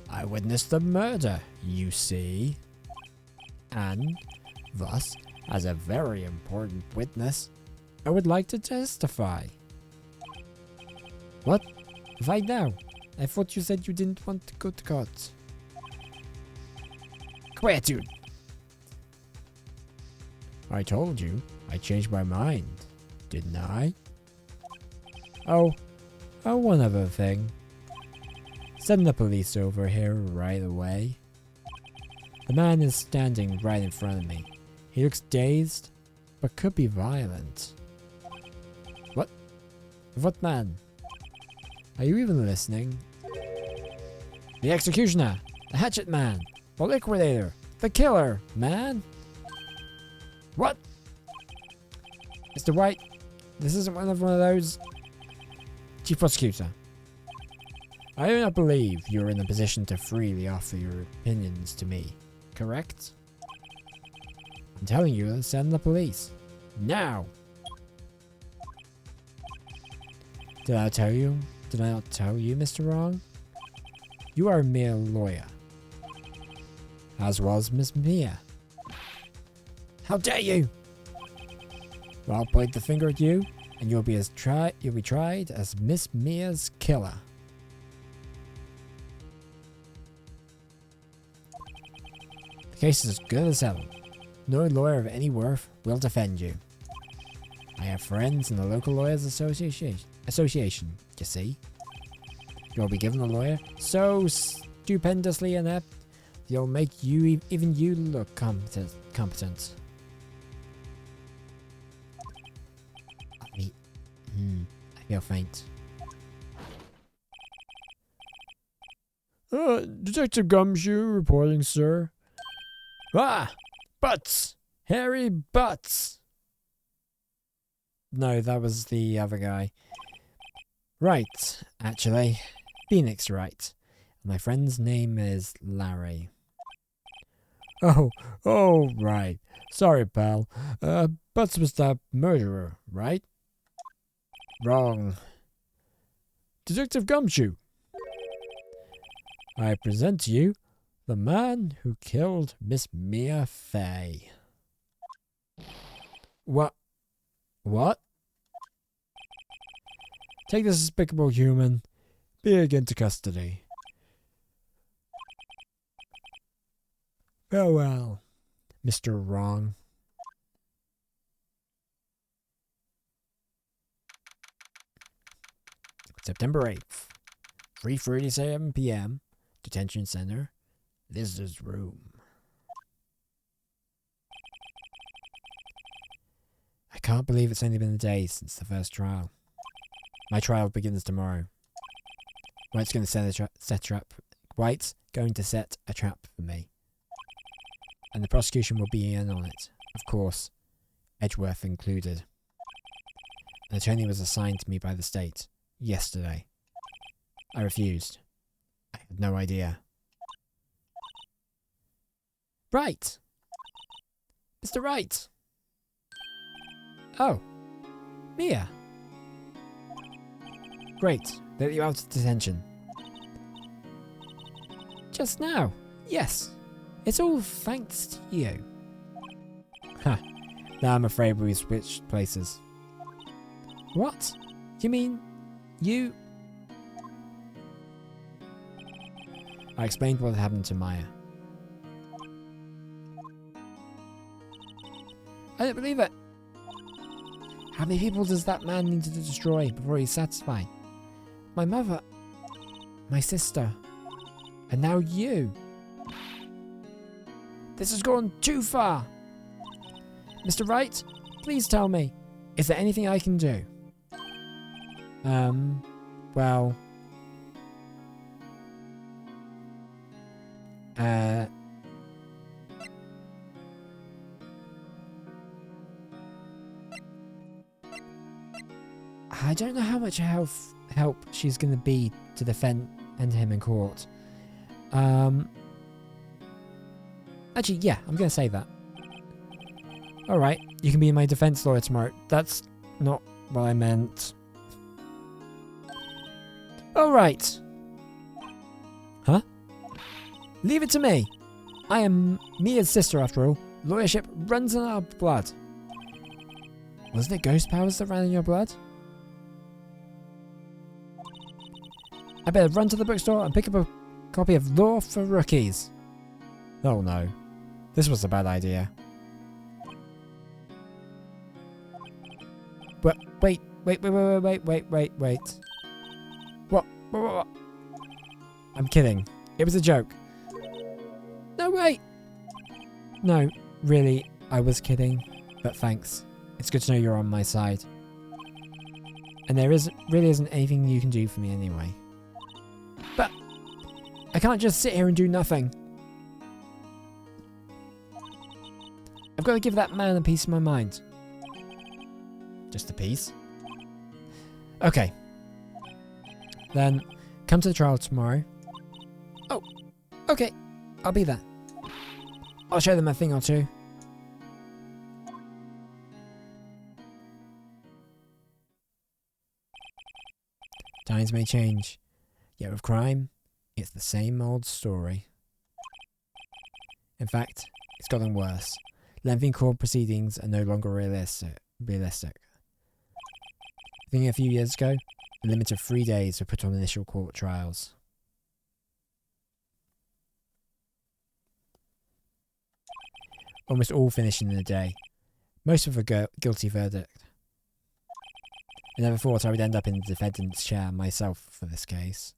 I witnessed the murder, you see. And, thus, as a very important witness, I would like to testify. What? Why now? I thought you said you didn't want to go to court. Quietude! I told you, I changed my mind, didn't I? Oh, one other thing. Send the police over here right away. The man is standing right in front of me. He looks dazed, but could be violent. What? What man? Are you even listening? The executioner! The hatchet man! The liquidator! The killer, man! What? Mr. White, this isn't one of those... Chief Prosecutor, I do not believe you're in a position to freely offer your opinions to me, correct? I'm telling you to send the police. Now! Did I not tell you, Mr. Wrong? You are a mere lawyer. As was Miss Mia. How dare you! Well, I'll point the finger at you, and you'll be tried as Miss Mia's killer. The case is as good as settled. No lawyer of any worth will defend you. I have friends in the local lawyers association, you see. You'll be given a lawyer so stupendously inept, you'll make you even you look competent. I feel faint. Detective Gumshoe reporting, sir. Ah! Butts! Harry Butts! No, that was the other guy. Right, actually. Phoenix Wright. My friend's name is Larry. Oh, right. Sorry, pal. Butts was the murderer, right? Wrong. Detective Gumshoe. I present to you the man who killed Miss Mia Fey. What? Take this despicable human being into custody. Farewell, Mr. Wrong. September 8th, 3:37 p.m. Detention Center, Visitor's Room. I can't believe it's only been a day since the first trial. My trial begins tomorrow. White's going to White's going to set a trap for me. And the prosecution will be in on it. Of course, Edgeworth included. An attorney was assigned to me by the state yesterday. I refused. I had no idea. Wright! Mr. Wright! Oh, Mia. Great, let you out of detention. Just now, yes. It's all thanks to you. Ha, now I'm afraid we switched places. What? You mean, you... I explained what had happened to Maya. I don't believe it. How many people does that man need to destroy before he's satisfied? My mother, my sister, and now you. This has gone too far. Mr. Wright, please tell me, is there anything I can do? Well... I don't know how much help she's going to be to defend him in court. Actually, yeah, I'm going to say that. Alright, you can be my defense lawyer tomorrow. That's not what I meant. Alright. Huh? Leave it to me. I am Mia's sister after all. Lawyership runs in our blood. Wasn't it ghost powers that ran in your blood? I better run to the bookstore and pick up a copy of Law for Rookies. Oh no. This was a bad idea. But wait. What? I'm kidding. It was a joke. No, wait. No, really, I was kidding. But thanks. It's good to know you're on my side. And there really isn't anything you can do for me anyway. But I can't just sit here and do nothing. I've got to give that man a piece of my mind. Just a piece? Okay. Then, come to the trial tomorrow. Oh, okay. I'll be there. I'll show them a thing or two. Times may change, yet with crime, it's the same old story. In fact, it's gotten worse. Lengthy court proceedings are no longer realistic. I think a few years ago, a limit of 3 days were put on initial court trials. Almost all finishing in a day. Most with a guilty verdict. I never thought I would end up in the defendant's chair myself for this case.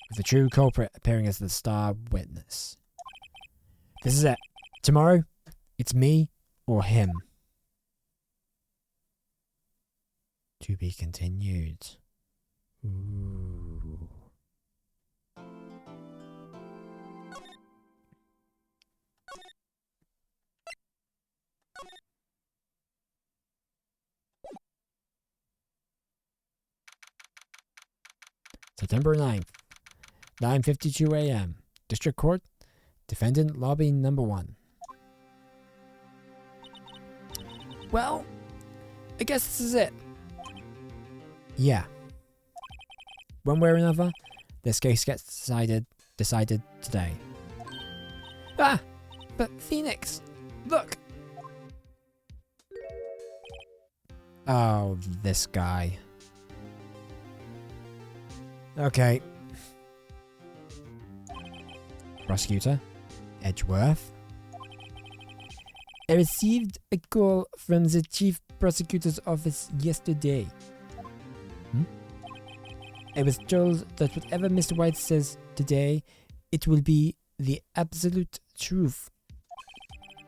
With the true culprit appearing as the star witness. This is it. Tomorrow, it's me or him. To be continued. Ooh. September 9th, 9:52 a.m. District Court, Defendant Lobby Number 1. Well, I guess this is it. Yeah. One way or another, this case gets decided today. Ah! But Phoenix! Look! Oh, this guy. Okay. Prosecutor, Edgeworth. I received a call from the Chief Prosecutor's office yesterday. I was told that whatever Mr. White says today, it will be the absolute truth.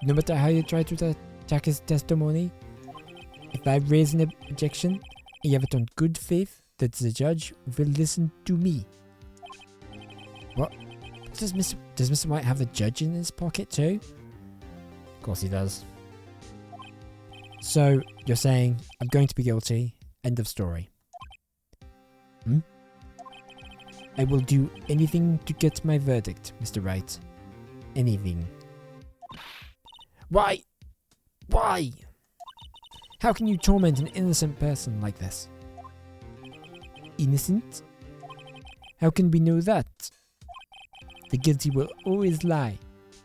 No matter how you try to attack his testimony, if I raise an objection, I have it on good faith that the judge will listen to me. What? Does Mr. White have a judge in his pocket too? Of course he does. So, you're saying, I'm going to be guilty, end of story. I will do anything to get my verdict, Mr. Wright. Anything. Why? Why? How can you torment an innocent person like this? Innocent? How can we know that? The guilty will always lie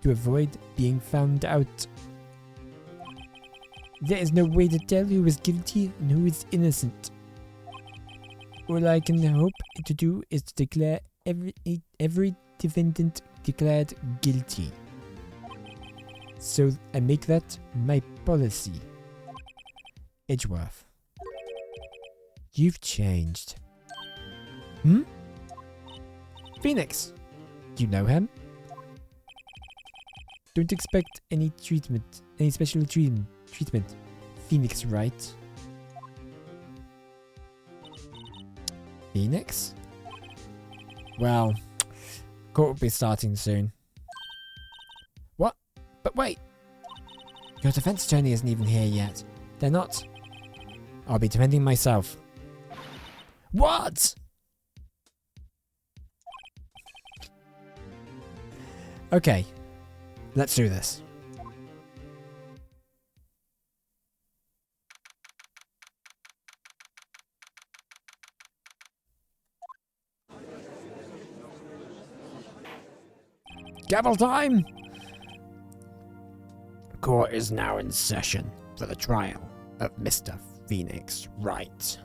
to avoid being found out. There is no way to tell who is guilty and who is innocent. All I can hope to do is to declare every defendant declared guilty. So I make that my policy. Edgeworth. You've changed. Phoenix. Do you know him? Don't expect any special treatment. Phoenix, right? Phoenix? Well, court will be starting soon. What? But wait! Your defense attorney isn't even here yet. They're not. I'll be defending myself. What? Okay, let's do this. Gavel time! Court is now in session for the trial of Mr. Phoenix Wright.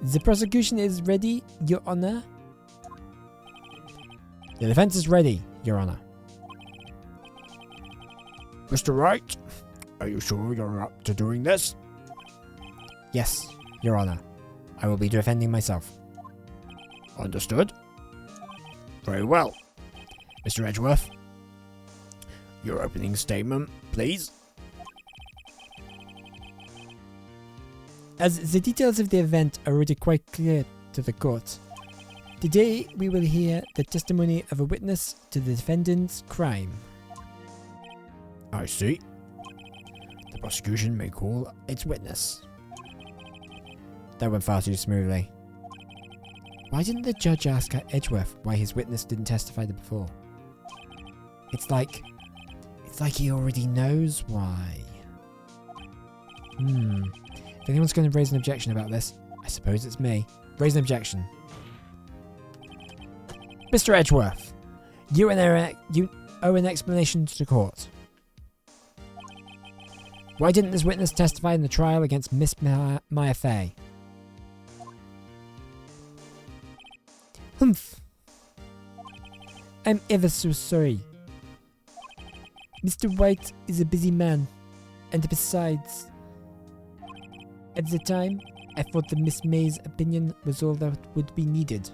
The prosecution is ready, Your Honor. The defense is ready, Your Honor. Mr. Wright, are you sure you're up to doing this? Yes, Your Honor. I will be defending myself. Understood. Very well. Mr. Edgeworth, your opening statement, please. As the details of the event are already quite clear to the court, today we will hear the testimony of a witness to the defendant's crime. I see. The prosecution may call its witness. That went far too smoothly. Why didn't the judge ask Edgeworth why his witness didn't testify before? It's like he already knows why. If anyone's going to raise an objection about this, I suppose it's me. Raise an objection. Mr. Edgeworth, you owe an explanation to the court. Why didn't this witness testify in the trial against Miss Maya Fay? Humph. I'm ever so sorry. Mr. White is a busy man, and besides, at the time, I thought that Miss May's opinion was all that would be needed.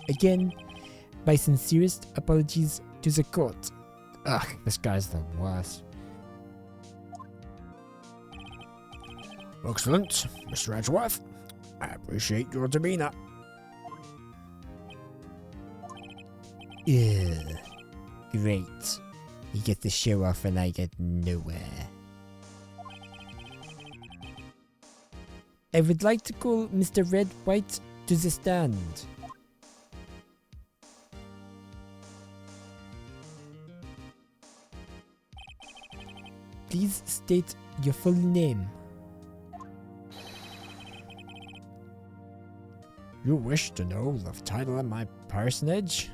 Again, my sincerest apologies to the court. Ugh, this guy's the worst. Excellent, Mr. Edgeworth. I appreciate your demeanor. Ugh. Great. You get the show off and I get nowhere. I would like to call Mr. Red White to the stand. Please state your full name. You wish to know the title of my personage?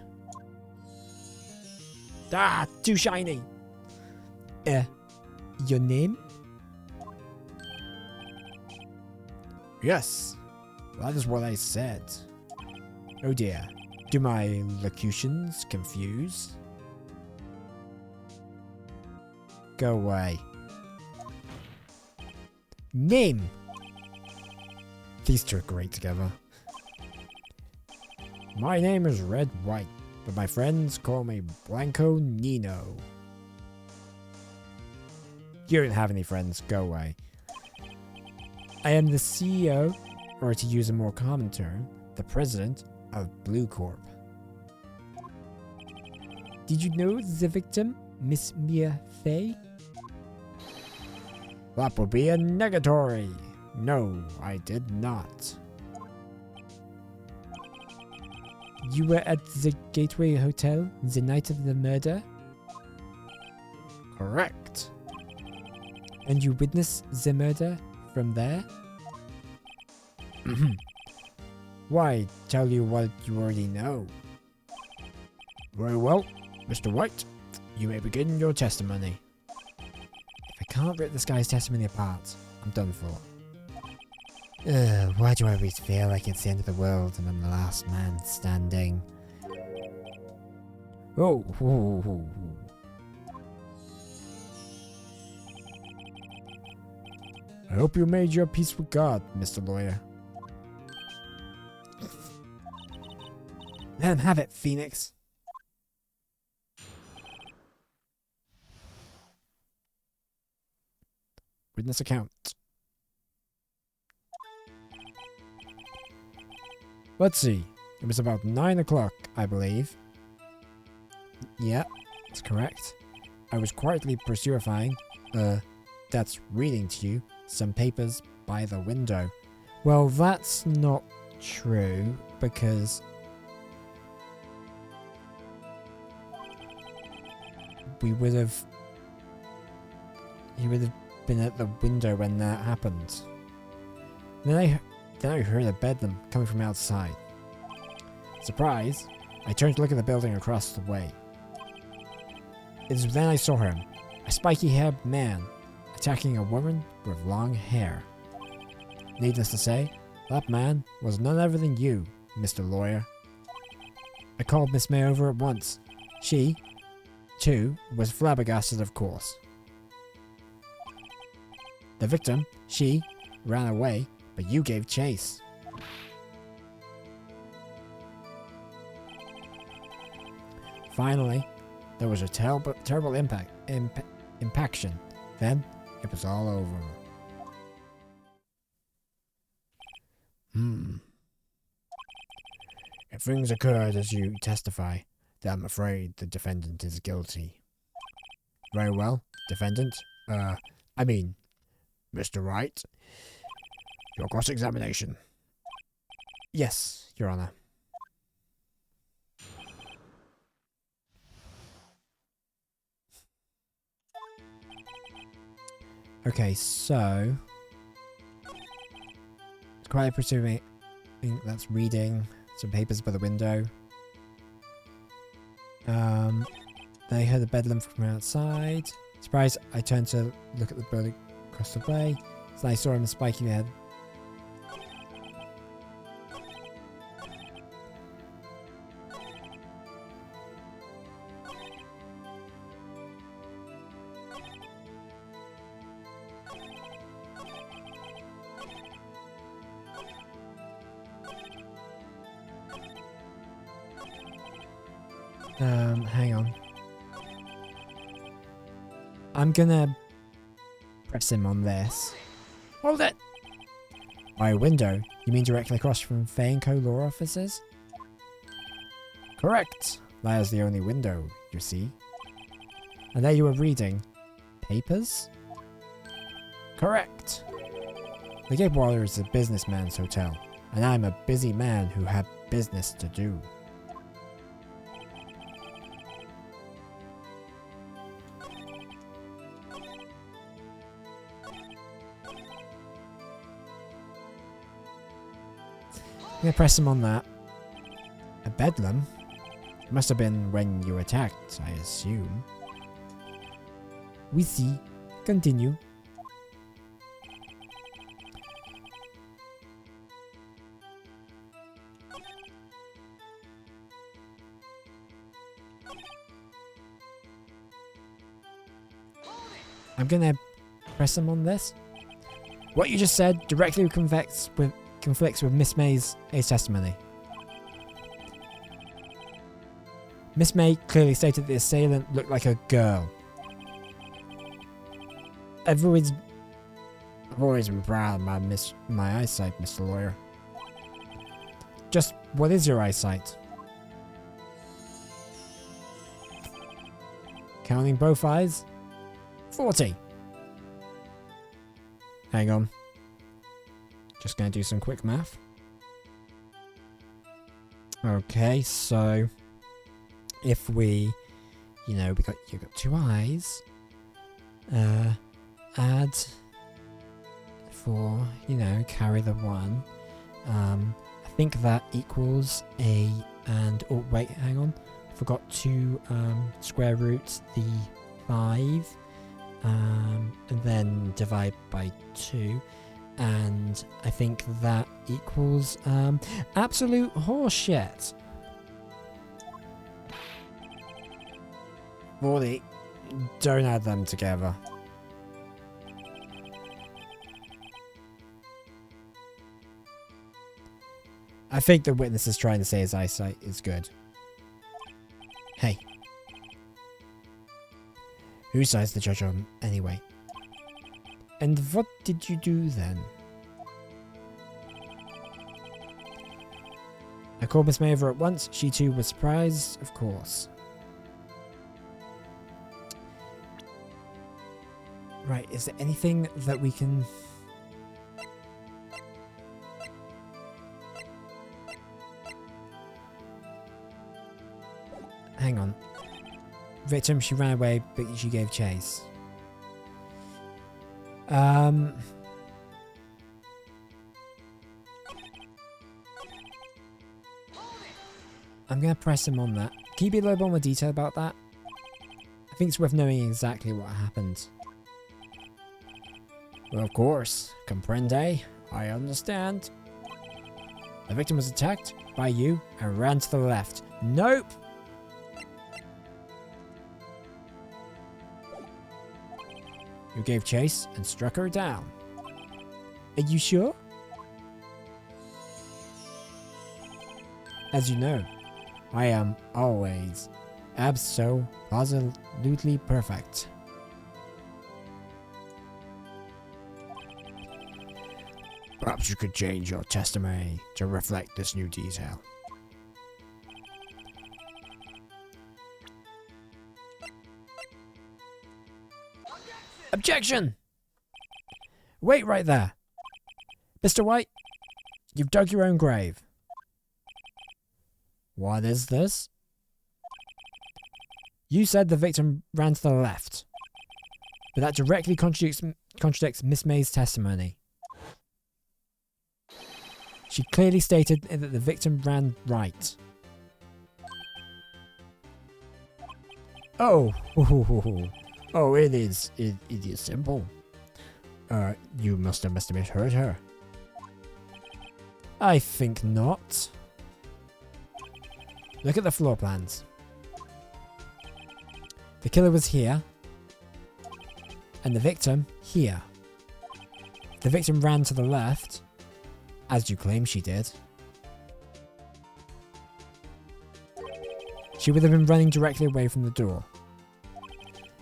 Ah, too shiny. Your name? Yes, that is what I said. Oh dear. Do my locutions confuse? Go away. Name! These two are great together. My name is Red White, but my friends call me Blanco Nino. You don't have any friends, go away. I am the CEO, or to use a more common term, the president of Blue Corp. Did you know the victim, Miss Mia Fay? That would be a negatory. No, I did not. You were at the Gateway Hotel the night of the murder? Correct. And you witnessed the murder from there? Why tell you what you already know? Very well, Mr. White. You may begin your testimony. If I can't rip this guy's testimony apart, I'm done for. Why do I always feel like it's the end of the world and I'm the last man standing? Oh. I hope you made your peace with God, Mr. Lawyer. Let him have it, Phoenix. Witness account. Let's see. It was about 9 o'clock, I believe. Yeah, that's correct. I was quietly pursuing, that's reading to you, some papers by the window. Well, that's not true, because he would have been at the window when that happened. Then I heard a bedlam coming from outside. Surprise! I turned to look at the building across the way. It was then I saw him, a spiky-haired man, attacking a woman with long hair. Needless to say, that man was none other than you, Mr. Lawyer. I called Miss May over at once. She, too, was flabbergasted, of course. The victim, she, ran away, but you gave chase. Finally, there was a terrible impaction. Then, it was all over. If things occurred as you testify, then I'm afraid the defendant is guilty. Very well, defendant. Mr. Wright. Your cross-examination. Yes, Your Honor. Okay, so it's quite presuming that's reading some papers by the window. They heard the bedlam from outside. Surprised, I turned to look at the building across the way. So I saw him spiking their head. Hang on. I'm gonna press him on this. Hold it! By a window? You mean directly across from Fay & Co. law offices? Correct! There's the only window, you see. And there you were reading. Papers? Correct! The Gay Parlor is a businessman's hotel, and I'm a busy man who had business to do. I'm gonna press him on that. A bedlam? It must have been when you attacked, I assume. We see. Continue. I'm gonna press him on this. What you just said directly conflicts with Miss May's testimony. Miss May clearly stated the assailant looked like a girl. I've always been proud of my eyesight, Mr. Lawyer. Just what is your eyesight? Counting both eyes? 40. Hang on. Just gonna do some quick math. Okay, so if we, you got 2 eyes. Add 4, carry the 1. I think that equals a, and, oh wait, hang on. Forgot to square root the 5, and then divide by 2. And I think that equals absolute horseshit. 40. Don't add them together. I think the witness is trying to say his eyesight is good. Hey. Whose side's the judge on, anyway? And what did you do then? I called Miss May over at once. She too was surprised, of course. Right, is there anything that we can... Hang on. Victim, she ran away, but she gave chase. I'm gonna press him on that. Can you be a little bit more detailed about that? I think it's worth knowing exactly what happened. Well, of course. Comprende? I understand. The victim was attacked by you and ran to the left. Nope! You gave chase and struck her down. Are you sure? As you know, I am always absolutely perfect. Perhaps you could change your testimony to reflect this new detail. Objection! Wait right there. Mr. White, you've dug your own grave. What is this? You said the victim ran to the left, but that directly contradicts contradicts Miss May's testimony. She clearly stated that the victim ran right. Oh, it is simple. You must have misheard her. I think not. Look at the floor plans. The killer was here, and the victim here. The victim ran to the left, as you claim she did. She would have been running directly away from the door.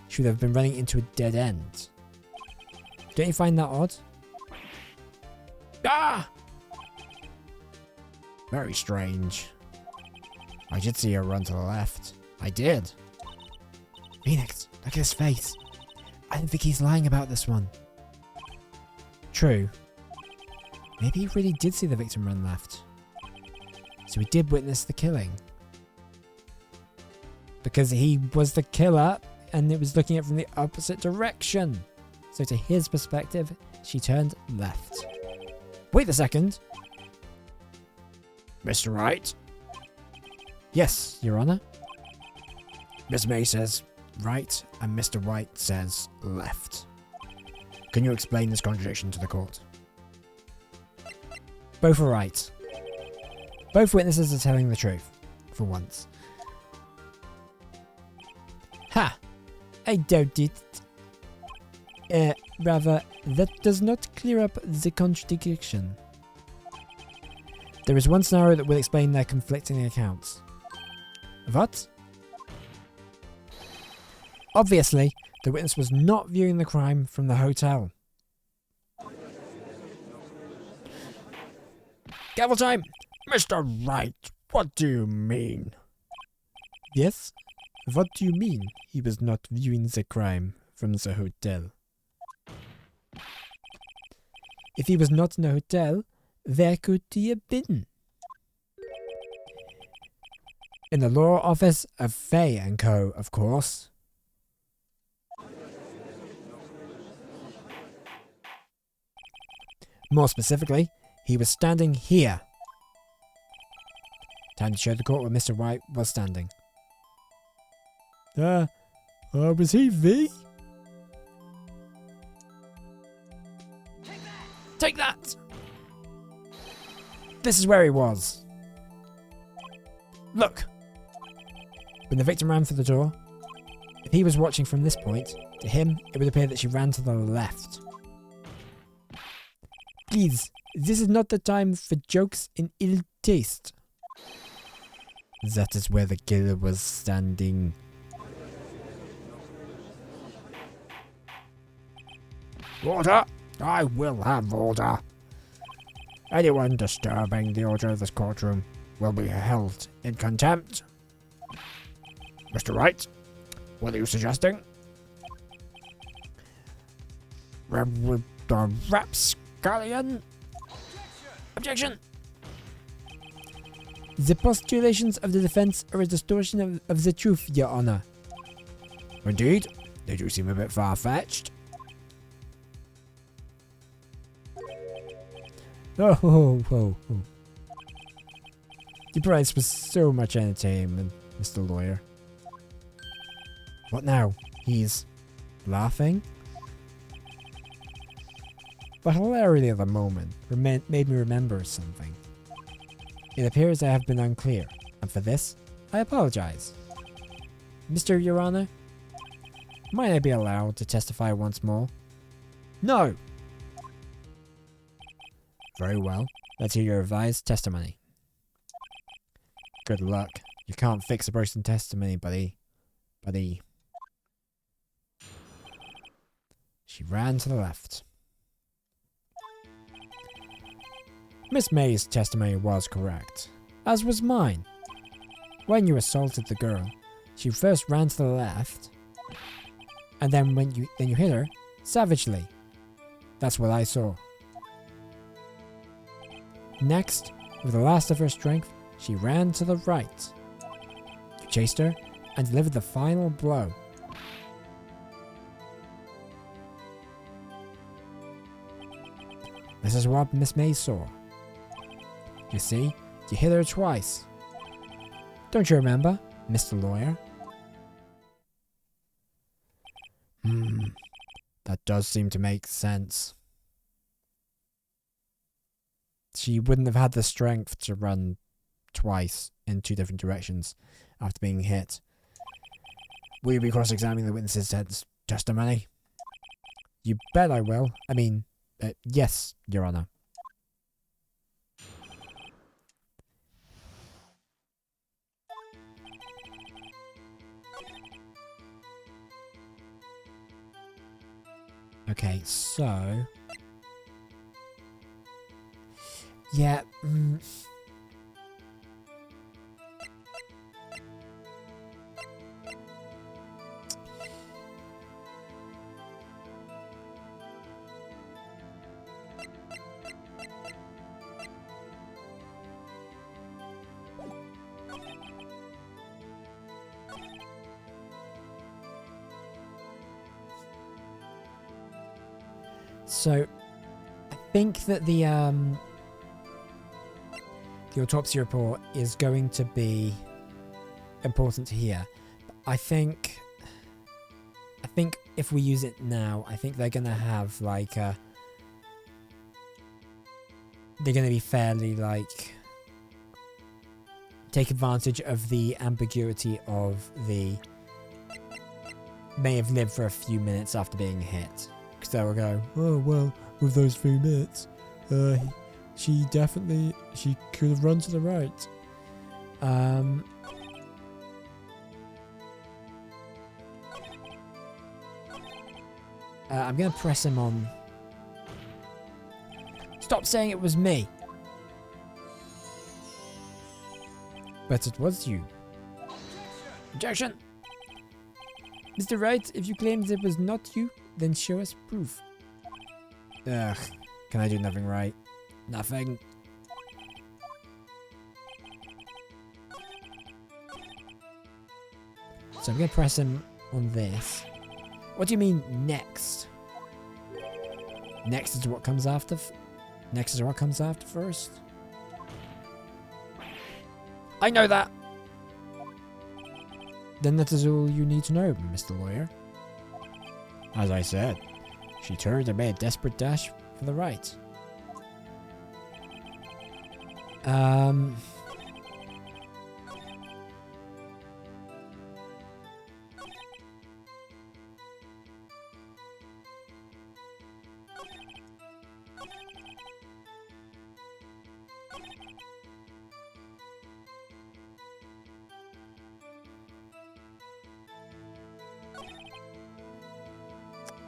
She would have been running into a dead end. Don't you find that odd? Ah! Very strange. I did see her run to the left. I did. Phoenix, look at his face. I don't think he's lying about this one. True. Maybe he really did see the victim run left. So he did witness the killing. Because he was the killer and it was looking at it from the opposite direction. So to his perspective, she turned left. Wait a second. Mr. Wright? Yes, Your Honor. Miss May says right and Mr. Wright says left. Can you explain this contradiction to the court? Both are right. Both witnesses are telling the truth, for once. Ha! I doubt it. Rather, that does not clear up the contradiction. There is one scenario that will explain their conflicting accounts. What? Obviously, the witness was not viewing the crime from the hotel. Gavel time! Mr. Wright, what do you mean? Yes? What do you mean he was not viewing the crime from the hotel? If he was not in the hotel, where could he have been? In the law office of Fay & Co., of course. More specifically, he was standing here. Time to show the court where Mr. Wright was standing. Was he V? Take that! This is where he was. Look! When the victim ran for the door, if he was watching from this point, to him, it would appear that she ran to the left. Please, this is not the time for jokes in ill taste. That is where the killer was standing. Order! I will have order. Anyone disturbing the order of this courtroom will be held in contempt. Mr. Wright, what are you suggesting? Rapscallion? Objection! The postulations of the defense are a distortion of the truth, Your Honor. Indeed, they do seem a bit far-fetched. Oh. You provides for so much entertainment, Mr. Lawyer. What now? He's laughing? The hilarity of the moment made me remember something. It appears I have been unclear, and for this, I apologize. Mr. Your Honor, might I be allowed to testify once more? No! Very well. Let's hear your revised testimony. Good luck. You can't fix a broken testimony, buddy. She ran to the left. Miss May's testimony was correct, as was mine. When you assaulted the girl, she first ran to the left, and then you hit her savagely. That's what I saw. Next, with the last of her strength, she ran to the right. You chased her and delivered the final blow. This is what Miss May saw. You see? You hit her twice. Don't you remember, Mr. Lawyer? That does seem to make sense. She wouldn't have had the strength to run twice in 2 different directions after being hit. Will you be cross-examining the witness's testimony? You bet I will. I mean, yes, Your Honor. Okay, so... Yeah, so, I think that the autopsy report is going to be important here. I think if we use it now, I think they're going to have like they're going to be fairly like take advantage of the ambiguity of the may have lived for a few minutes after being hit. Because they will go, oh, well, with those few minutes, she could have run to the right. I'm going to press him on. Stop saying it was me. But it was you. Objection! Mr. Wright, if you claim it was not you, then show us proof. Ugh, can I do nothing right? Nothing. So I'm going to press him on this. What do you mean, next? Next is what comes after? Next is what comes after first? I know that! Then that is all you need to know, Mr. Lawyer. As I said, she turned and made a desperate dash for the right.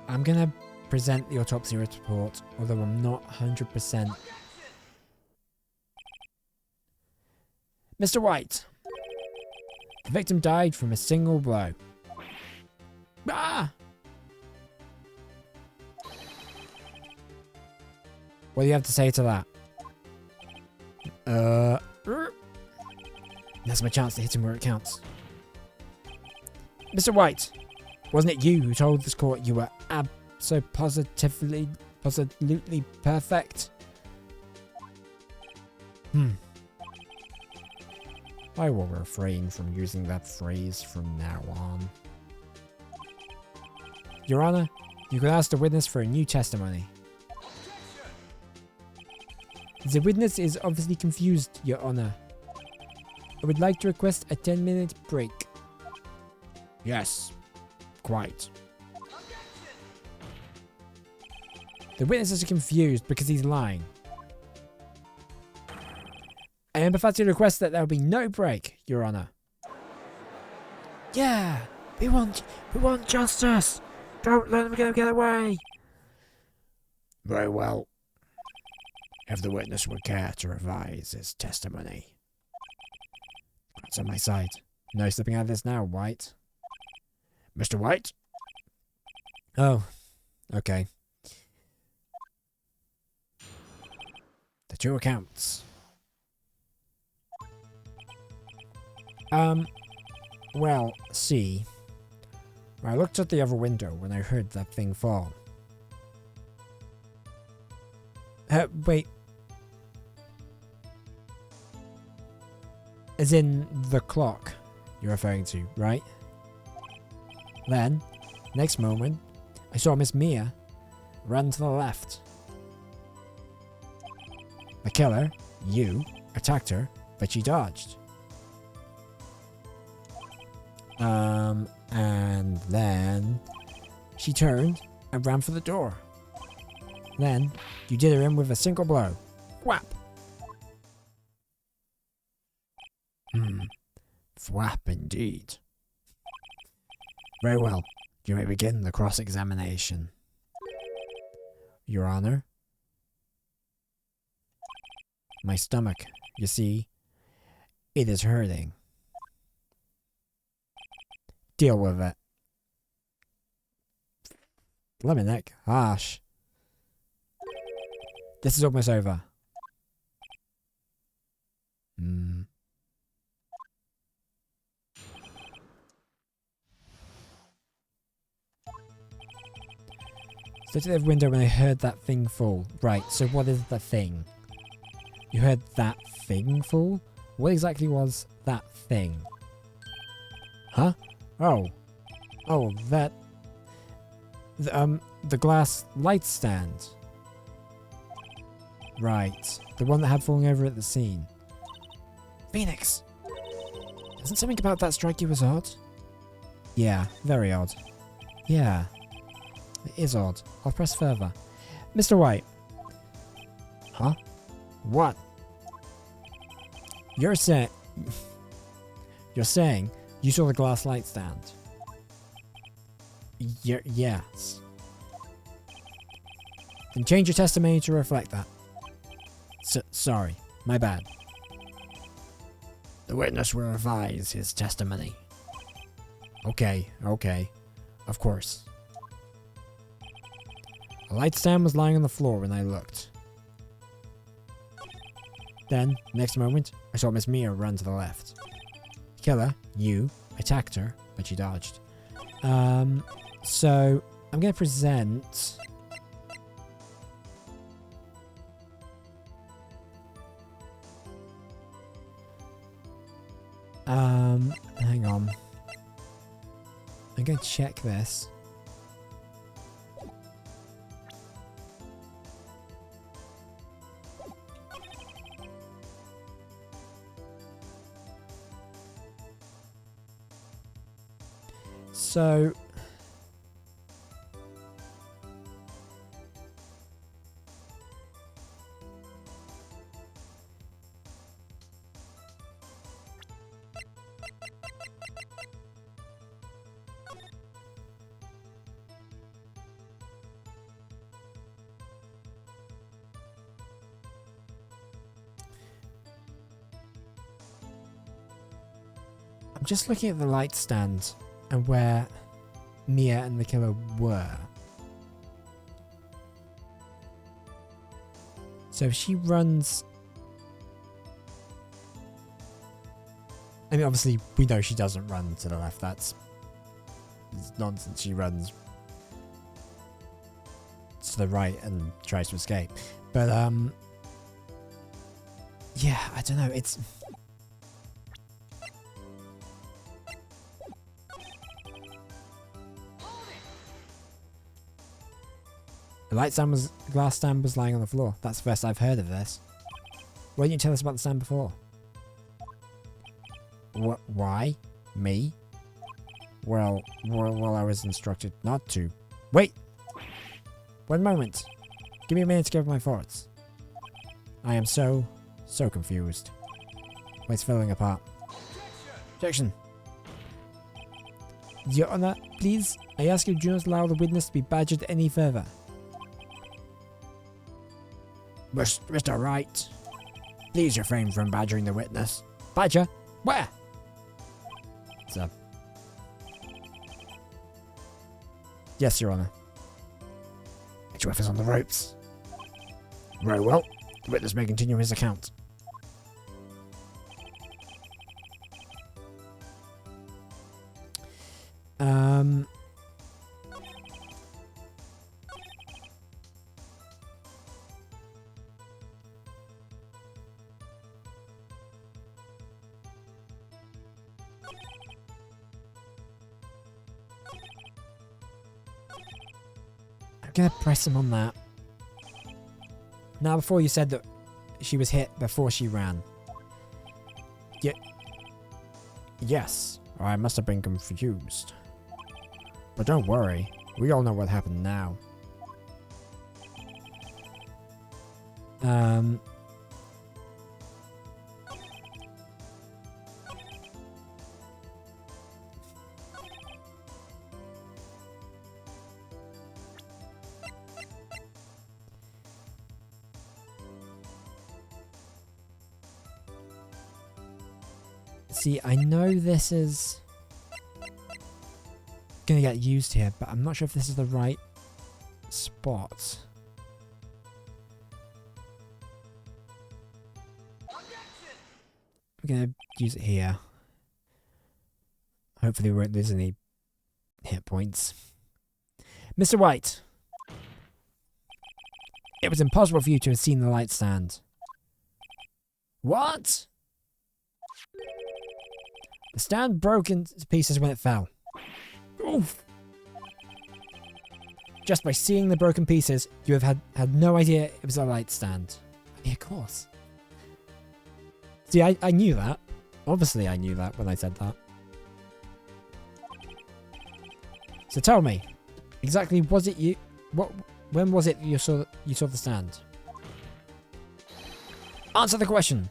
I'm gonna present the autopsy report, although I'm not 100%. Mr. White, the victim died from a single blow. Ah! What do you have to say to that? That's my chance to hit him where it counts. Mr. White, wasn't it you who told this court you were so positively perfect? I will refrain from using that phrase from now on. Your Honor, you could ask the witness for a new testimony. The witness is obviously confused, Your Honor. I would like to request a 10-minute break. Yes, quite. The witness is confused because he's lying. I emphatically request that there will be no break, Your Honor. Yeah, we want justice. Don't let them get away. Very well. If the witness would care to revise his testimony. That's on my side. No slipping out of this now, White. Mr. White? Oh, okay. The two accounts. Well, see. I looked at the other window when I heard that thing fall. Wait. As in the clock you're referring to, right? Then, next moment, I saw Miss Mia run to the left. The killer, you, attacked her, but she dodged. And then she turned and ran for the door. Then you did her in with a single blow. Whap! Thwap indeed. Very well. You may begin the cross-examination. Your Honor? My stomach, you see, it is hurting. Deal with it. Lemon neck, harsh. This is almost over. Stood at the window when I heard that thing fall. Right, so what is the thing? You heard that thing fall? What exactly was that thing? Huh? Oh. Oh, that... The glass light stand. Right. The one that had fallen over at the scene. Phoenix! Doesn't something about that strike you as odd? Yeah, very odd. Yeah. It is odd. I'll press further. Mr. White. Huh? What? You're saying you saw the glass light stand. Yes. Then change your testimony to reflect that. Sorry, my bad. The witness will revise his testimony. Okay, of course. A light stand was lying on the floor when I looked. Then, next moment, I saw Miss Mia run to the left. Killer, you, attacked her, but she dodged. So, I'm going to present... hang on. I'm going to check this. So... I'm just looking at the light stand and where Mia and the killer were. So if she runs... I mean, obviously, we know she doesn't run to the left. That's nonsense. She runs to the right and tries to escape. But, yeah, I don't know. It's... The glass stand was lying on the floor. That's the first I've heard of this. Why didn't you tell us about the stand before? What? Why? Me? Well, I was instructed not to. Wait! 1 moment. Give me a minute to gather my thoughts. I am so confused. It's falling apart. Objection! Your Honor, please, I ask you do not allow the witness to be badgered any further. Mr. Wright, please refrain from badgering the witness. Badger? Where? Sir. Yes, Your Honor. HOF is on the ropes. Very well. The witness may continue his account. gonna press him on that. Now, before you said that she was hit before she ran. Yes, I must have been confused. But don't worry, we all know what happened now. See, I know this is gonna get used here, but I'm not sure if this is the right spot. I'm gonna use it here. Hopefully we won't lose any hit points. Mr. White! It was impossible for you to have seen the light stand. What? The stand broke into pieces when it fell. Oof! Just by seeing the broken pieces, you have had no idea it was a light stand. Yeah, of course. See, I knew that. Obviously I knew that when I said that. So tell me, exactly was it you... When was it you saw the stand? Answer the question!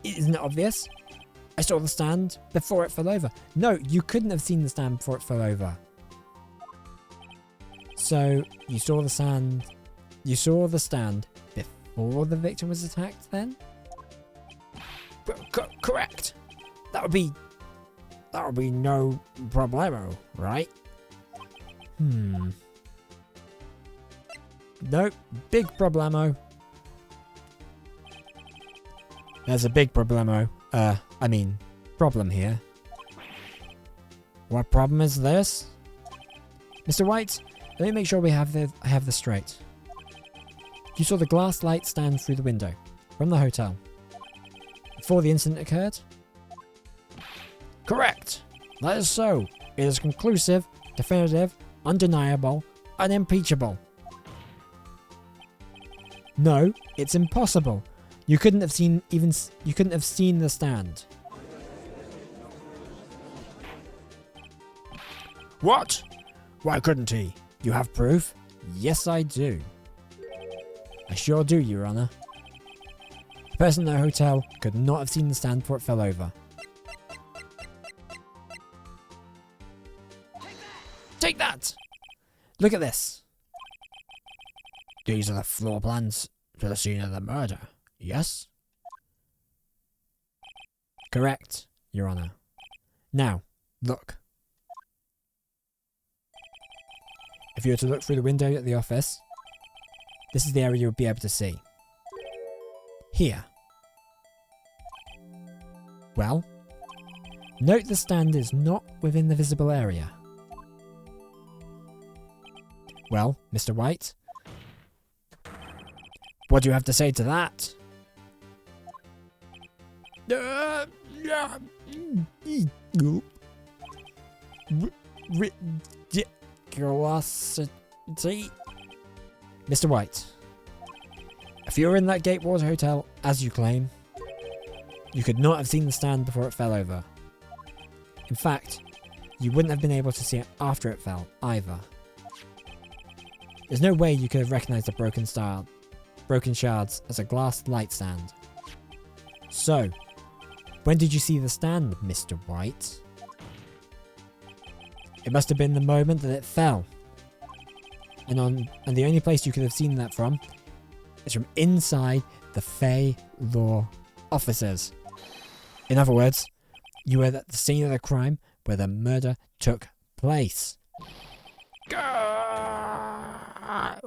Isn't it obvious? I saw the stand before it fell over. No, you couldn't have seen the stand before it fell over. So, you saw the stand before the victim was attacked then? Correct! That would be no problemo, right? Nope, big problemo. There's a big problemo. Problem here. What problem is this? Mr. White, let me make sure I have this straight. You saw the glass light stand through the window from the hotel before the incident occurred? Correct. That is so. It is conclusive, definitive, undeniable, unimpeachable. No, it's impossible. You couldn't have seen the stand. What? Why couldn't he? You have proof? Yes, I do. I sure do, Your Honor. The person in the hotel could not have seen the stand before it fell over. Take that! Look at this. These are the floor plans to the scene of the murder. Yes? Correct, Your Honor. Now, look. If you were to look through the window at the office, this is the area you'll be able to see. Here. Well, note the stand is not within the visible area. Well, Mr. White, what do you have to say to that? Ridiculosity. Mr. White, if you were in that Gatewater Hotel, as you claim, you could not have seen the stand before it fell over. In fact, you wouldn't have been able to see it after it fell, either. There's no way you could have recognized the broken shards as a glass light stand. So, when did you see the stand, Mr. White? It must have been the moment that it fell. And the only place you could have seen that from is from inside the Fey Law offices. In other words, you were at the scene of the crime where the murder took place. I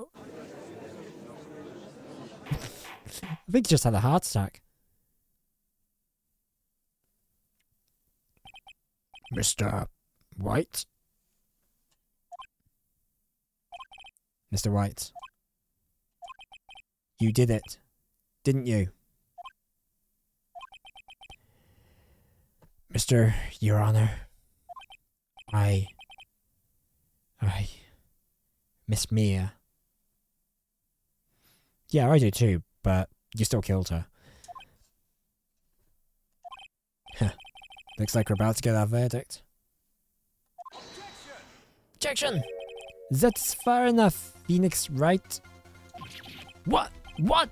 think he just had a heart attack. Mr. White? Mr. White. You did it, didn't you? Your Honor, I I miss Mia. Yeah, I do too, but you still killed her. Huh. Looks like we're about to get our verdict. Objection! That's far enough, Phoenix Wright. What? What?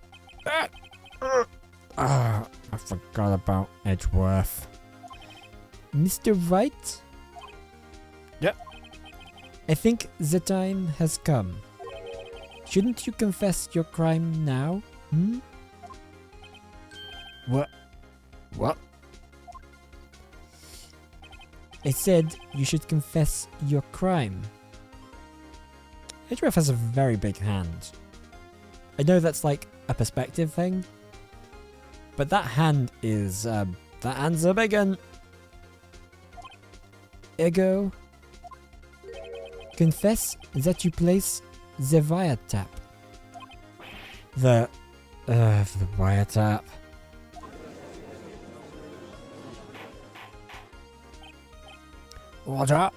I forgot about Edgeworth. Mr. Wright? Yep. I think the time has come. Shouldn't you confess your crime now? Hmm? What? I said you should confess your crime. Edgeworth has a very big hand. I know that's like a perspective thing, but that hand is, that hand's a big one. Ergo, confess that you place the wiretap. The wiretap. Order.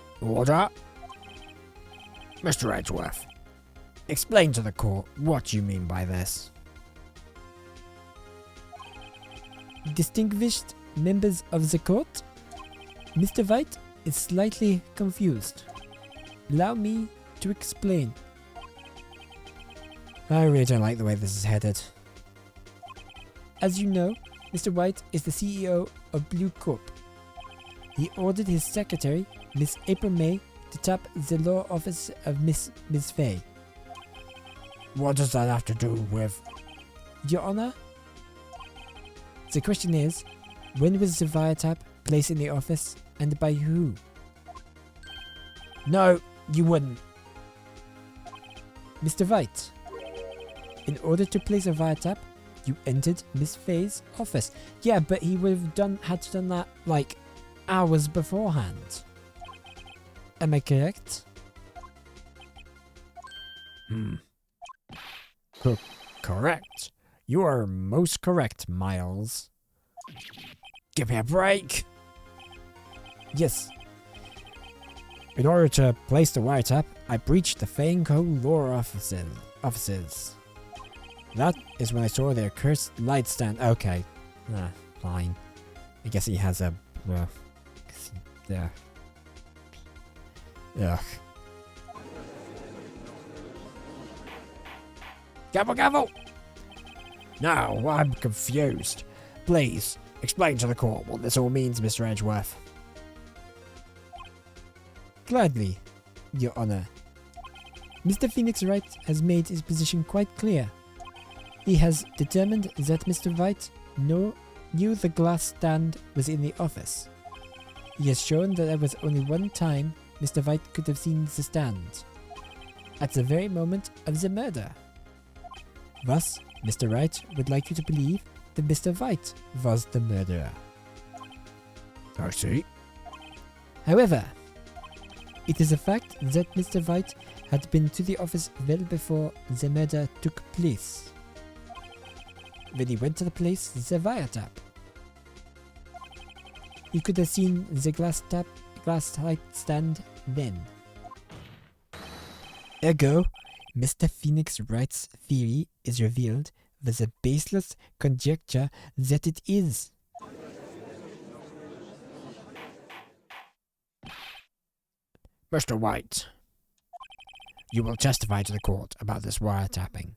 Mr. Edgeworth, explain to the court what you mean by this. Distinguished members of the court, Mr. Wright is slightly confused. Allow me to explain. I really don't like the way this is headed. As you know, Mr. Wright is the CEO of Blue Corp. He ordered his secretary, Miss April May, to tap the law office of Miss Fay. What does that have to do with... Your Honor? The question is, when was the wiretap placed in the office and by who? No, you wouldn't. Mr. Wright, in order to place a wiretap, you entered Miss Fay's office. Yeah, but he would have had to done that like hours beforehand. Am I correct? Correct. You are most correct, Miles. Give me a break. Yes. In order to place the wiretap, I breached the Fanco lore offices. That is when I saw their cursed light stand. Okay. Fine. I guess he has a... yeah. Ugh. Gavel! Now, I'm confused. Please, explain to the court what this all means, Mr. Edgeworth. Gladly, Your Honor. Mr. Phoenix Wright has made his position quite clear. He has determined that Mr. Wright knew the glass stand was in the office. He has shown that there was only one time Mr. Wright could have seen the stand. At the very moment of the murder. Thus, Mr. Wright would like you to believe that Mr. Wright was the murderer. I see. However, it is a fact that Mr. Wright had been to the office well before the murder took place. When he went to the place, the wiretap. He could have seen the glass light stand then. Ergo, Mr. Phoenix Wright's theory is revealed with a baseless conjecture that it is. Mr. White, you will testify to the court about this wiretapping.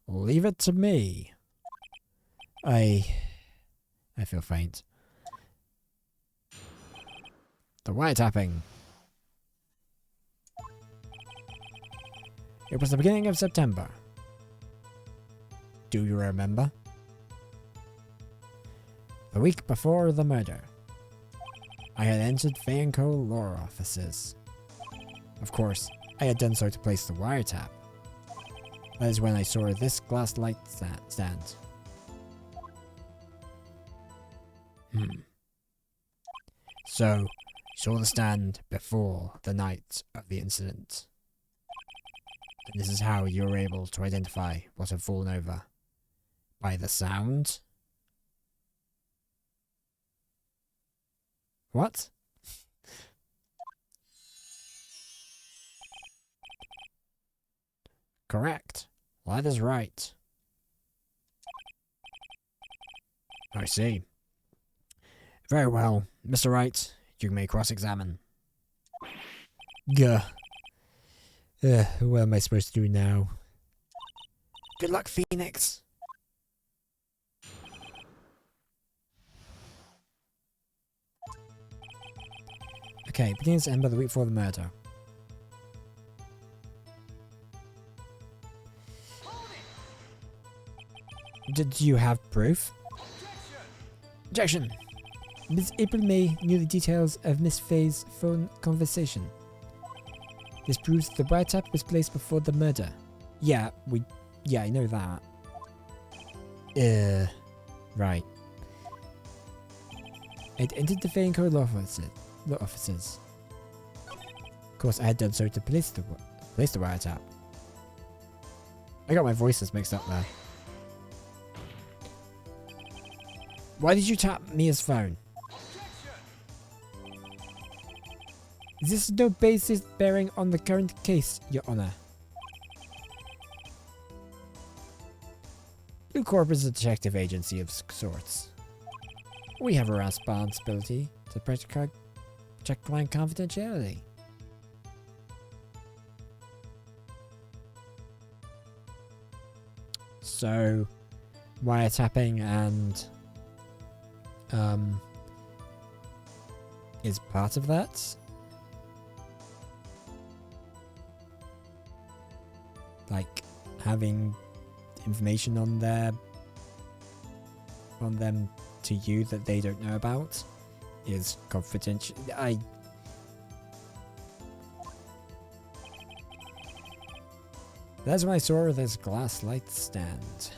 Leave it to me. I feel faint. The wiretapping. It was the beginning of September. Do you remember? The week before the murder, I had entered Fanco lore offices. Of course, I had done so to place the wiretap. That is when I saw this glass light stand. So, you saw the stand before the night of the incident. And this is how you were able to identify what had fallen over. By the sound? What? Correct. Well, that is right. I see. Very well. Mr. Wright, you may cross-examine. Gah. What am I supposed to do now? Good luck, Phoenix. Okay, begins to end by the week before the murder. Did you have proof? Objection! Ms. April May knew the details of Miss Faye's phone conversation. This proves the wiretap was placed before the murder. Yeah, I know that. Right. I'd entered the Faye & Co. law offices. Of course, I had done so to place the wiretap. I got my voices mixed up there. Why did you tap Mia's phone? This is no basis bearing on the current case, Your Honor. Blue Corp is a detective agency of sorts. We have a responsibility to protect client confidentiality. So, wiretapping and is part of that. Like having information on them to you that they don't know about is confidential. That's when I saw this glass light stand.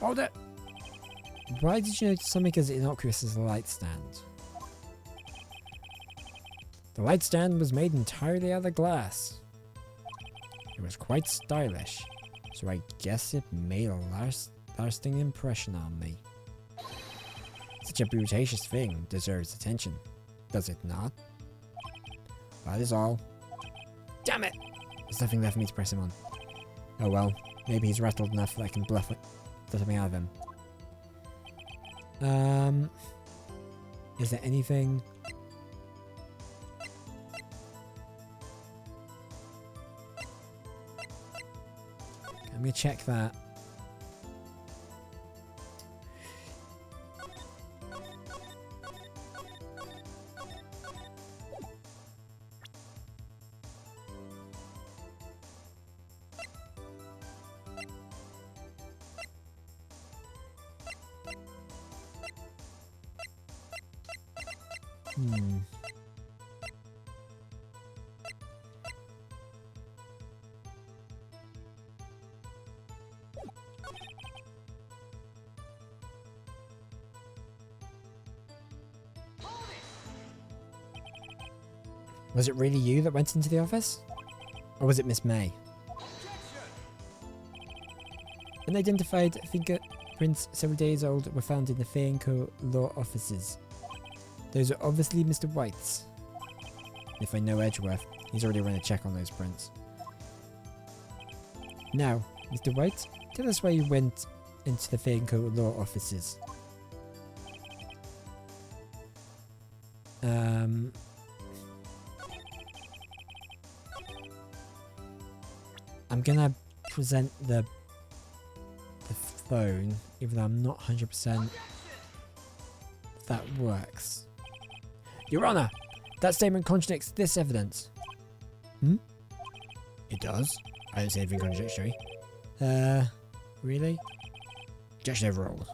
Hold it! Why did you notice something as innocuous as a light stand? The light stand was made entirely out of glass. It was quite stylish, so I guess it made a lasting impression on me. Such a brutacious thing deserves attention, does it not? That is all. Damn it! There's nothing left for me to press him on. Oh well, maybe he's rattled enough that I can bluff it. Get something out of him. Is there anything? Let me check that. Was it really you that went into the office? Or was it Miss May? Unidentified fingerprints several days old were found in the Faye & Co. law offices. Those are obviously Mr. White's. If I know Edgeworth, he's already run a check on those prints. Now, Mr. White, tell us why you went into the Faye & Co. law offices. I'm gonna present the phone, even though I'm not 100% if that works. Your Honor, that statement contradicts this evidence. Hmm? It does? I don't see anything contradictory. Really? Objection overruled.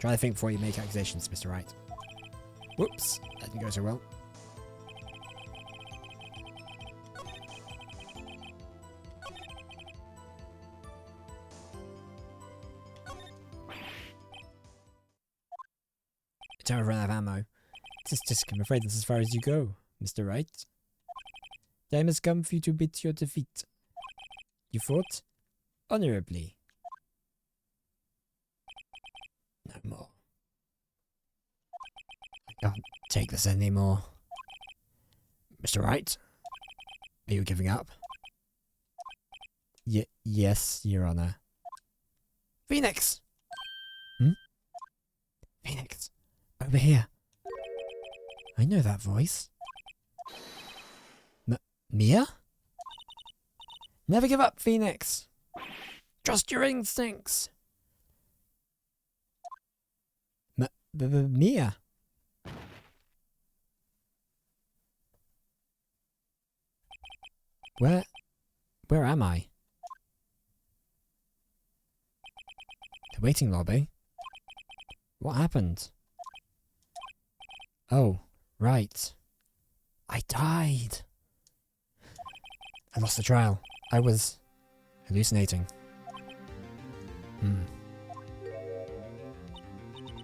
Try to think before you make accusations, Mr. Wright. Whoops, that didn't go so well. Time to run out of ammo. Just I'm afraid that's as far as you go, Mr. Wright. Time has come for you to admit your defeat. You fought honorably. take this anymore. Mr. Wright, are you giving up? Yes, Your Honor. Phoenix! Phoenix, over here. I know that voice. Mia? Never give up, Phoenix. Trust your instincts. Mia. Where am I? The waiting lobby? What happened? Oh, right. I died. I lost the trial. I was hallucinating.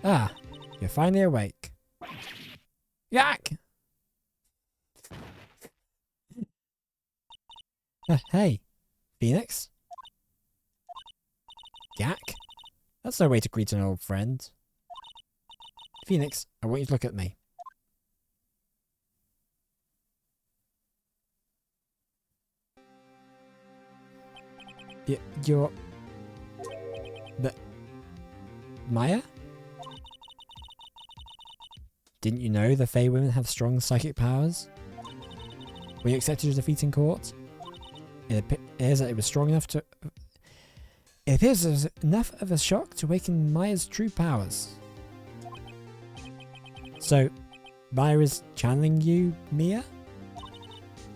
Ah, you're finally awake. Yak! Hey, Phoenix? Yak? That's no way to greet an old friend. Phoenix, I want you to look at me. You're... But... Maya? Didn't you know the Fey women have strong psychic powers? Were you accepted to defeat in court? It appears that it was strong enough to... It appears there was enough of a shock to awaken Maya's true powers. So, Maya is channeling you, Mia?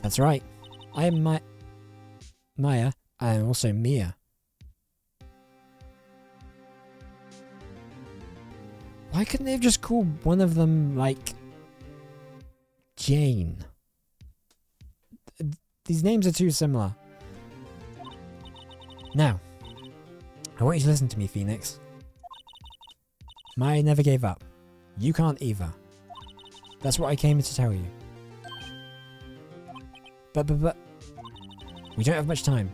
That's right. I am Maya. I am also Mia. Why couldn't they have just called one of them, like, Jane? These names are too similar. Now, I want you to listen to me, Phoenix. Maya never gave up. You can't either. That's what I came to tell you. But... We don't have much time.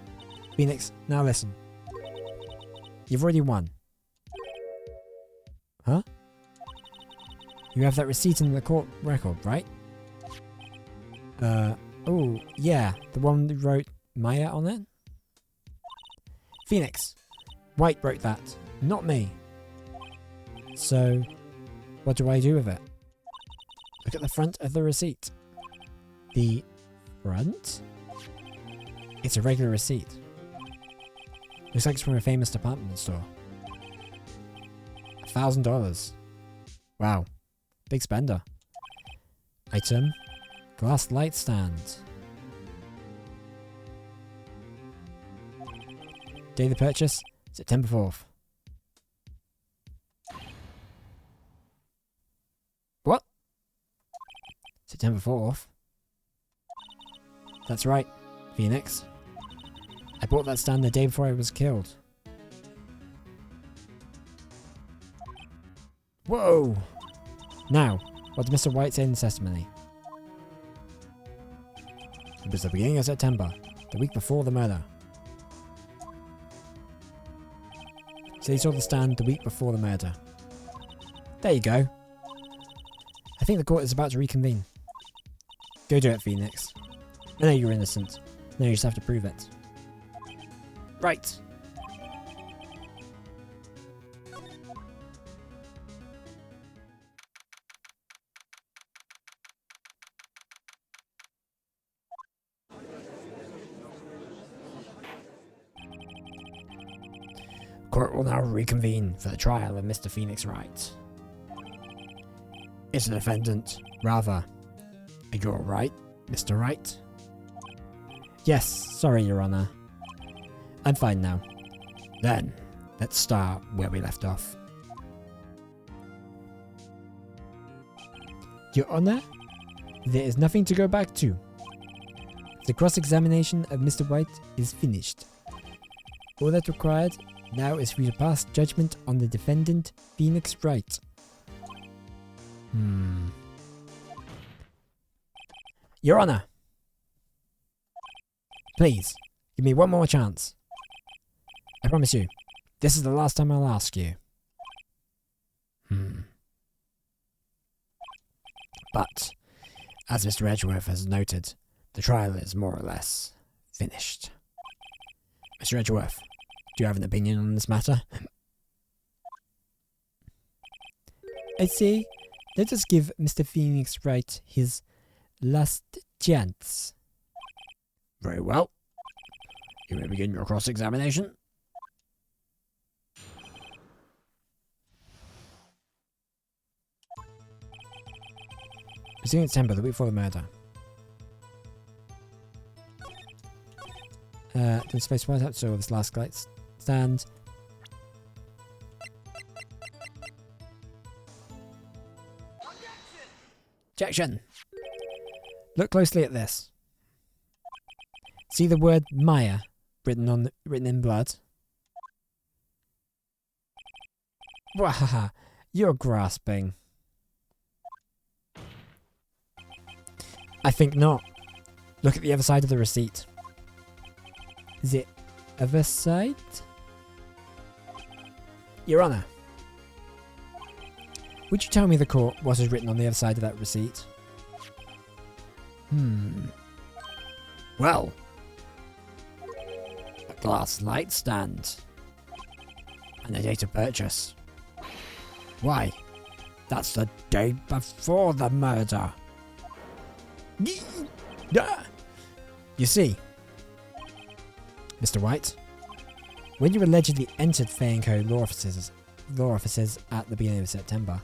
Phoenix, now listen. You've already won. Huh? You have that receipt in the court record, right? Oh, yeah. The one that wrote Maya on it? Phoenix, Wright wrote that, not me. So, what do I do with it? Look at the front of the receipt. The front? It's a regular receipt. Looks like it's from a famous department store. $1,000. Wow. Big spender. Item. Glass light stand. Day of the purchase. September 4th. What? September 4th? That's right, Phoenix. I bought that stand the day before I was killed. Whoa! Now, what did Mr. White say in the testimony? It was the beginning of September, the week before the murder. So he saw the stand the week before the murder. There you go. I think the court is about to reconvene. Go do it, Phoenix. I know you're innocent. Now you just have to prove it. Right. Court will now reconvene for the trial of Mr. Phoenix Wright. It's the defendant. Rather. Are you alright, Mr. Wright? Yes, sorry, Your Honor. I'm fine now. Then, let's start where we left off. Your Honor, there is nothing to go back to. The cross-examination of Mr. White is finished. All that required now is for you to pass judgment on the defendant, Phoenix Wright. Your Honor, please, give me one more chance. I promise you, this is the last time I'll ask you. But, as Mr. Edgeworth has noted, the trial is more or less finished. Mr. Edgeworth, do you have an opinion on this matter? I say, let us give Mr. Phoenix Wright his last chance. Very well. You may begin your cross-examination. Beginning September, the week before the murder. Didn't space point out, so this last light stand. Objection! Look closely at this. See the word Maya written in blood? Wahaha, you're grasping. I think not. Look at the other side of the receipt. The other side? Your Honour. Would you tell me the court what is written on the other side of that receipt? Well, a glass light stand and a date of purchase. Why, that's the day before the murder. You see, Mr. White, when you allegedly entered Fay & Co. law offices at the beginning of September,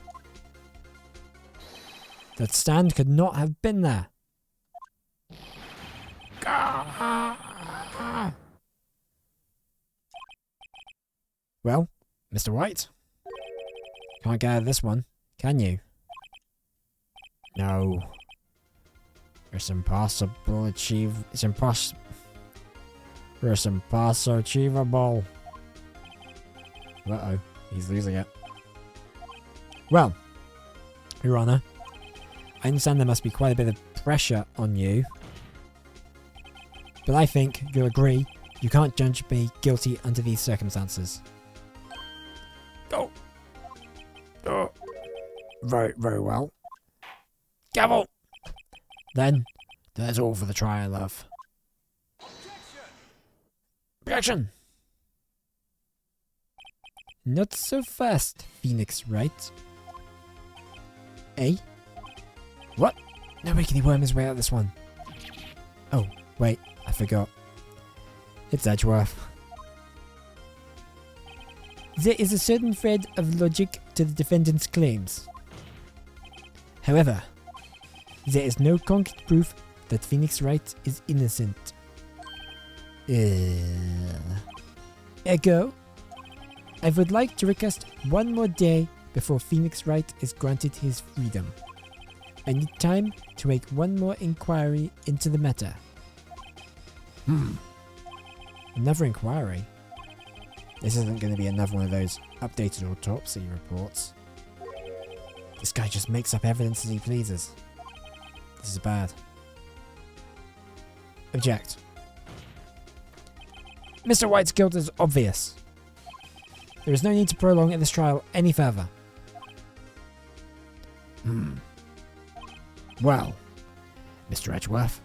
the stand could not have been there. Well, Mr. White, can't get out of this one, can you? No. It's impossible achievable. It's achievable. Uh-oh, he's losing it. Well, Your Honour, I understand there must be quite a bit of pressure on you, but I think you'll agree you can't judge me guilty under these circumstances. Very well. Gavel! Then, that's all for the trial of... Objection! Not so fast, Phoenix Wright. Eh? What? Nobody can he worm his way out of this one. Oh, wait, I forgot. It's Edgeworth. There is a certain thread of logic to the defendant's claims. However, there is no concrete proof that Phoenix Wright is innocent. Ergo, I would like to request one more day before Phoenix Wright is granted his freedom. I need time to make one more inquiry into the matter. Another inquiry? This isn't going to be another one of those updated autopsy reports. This guy just makes up evidence as he pleases. This is bad. Object. Mr. White's guilt is obvious. There is no need to prolong this trial any further. Well, Mr. Edgeworth.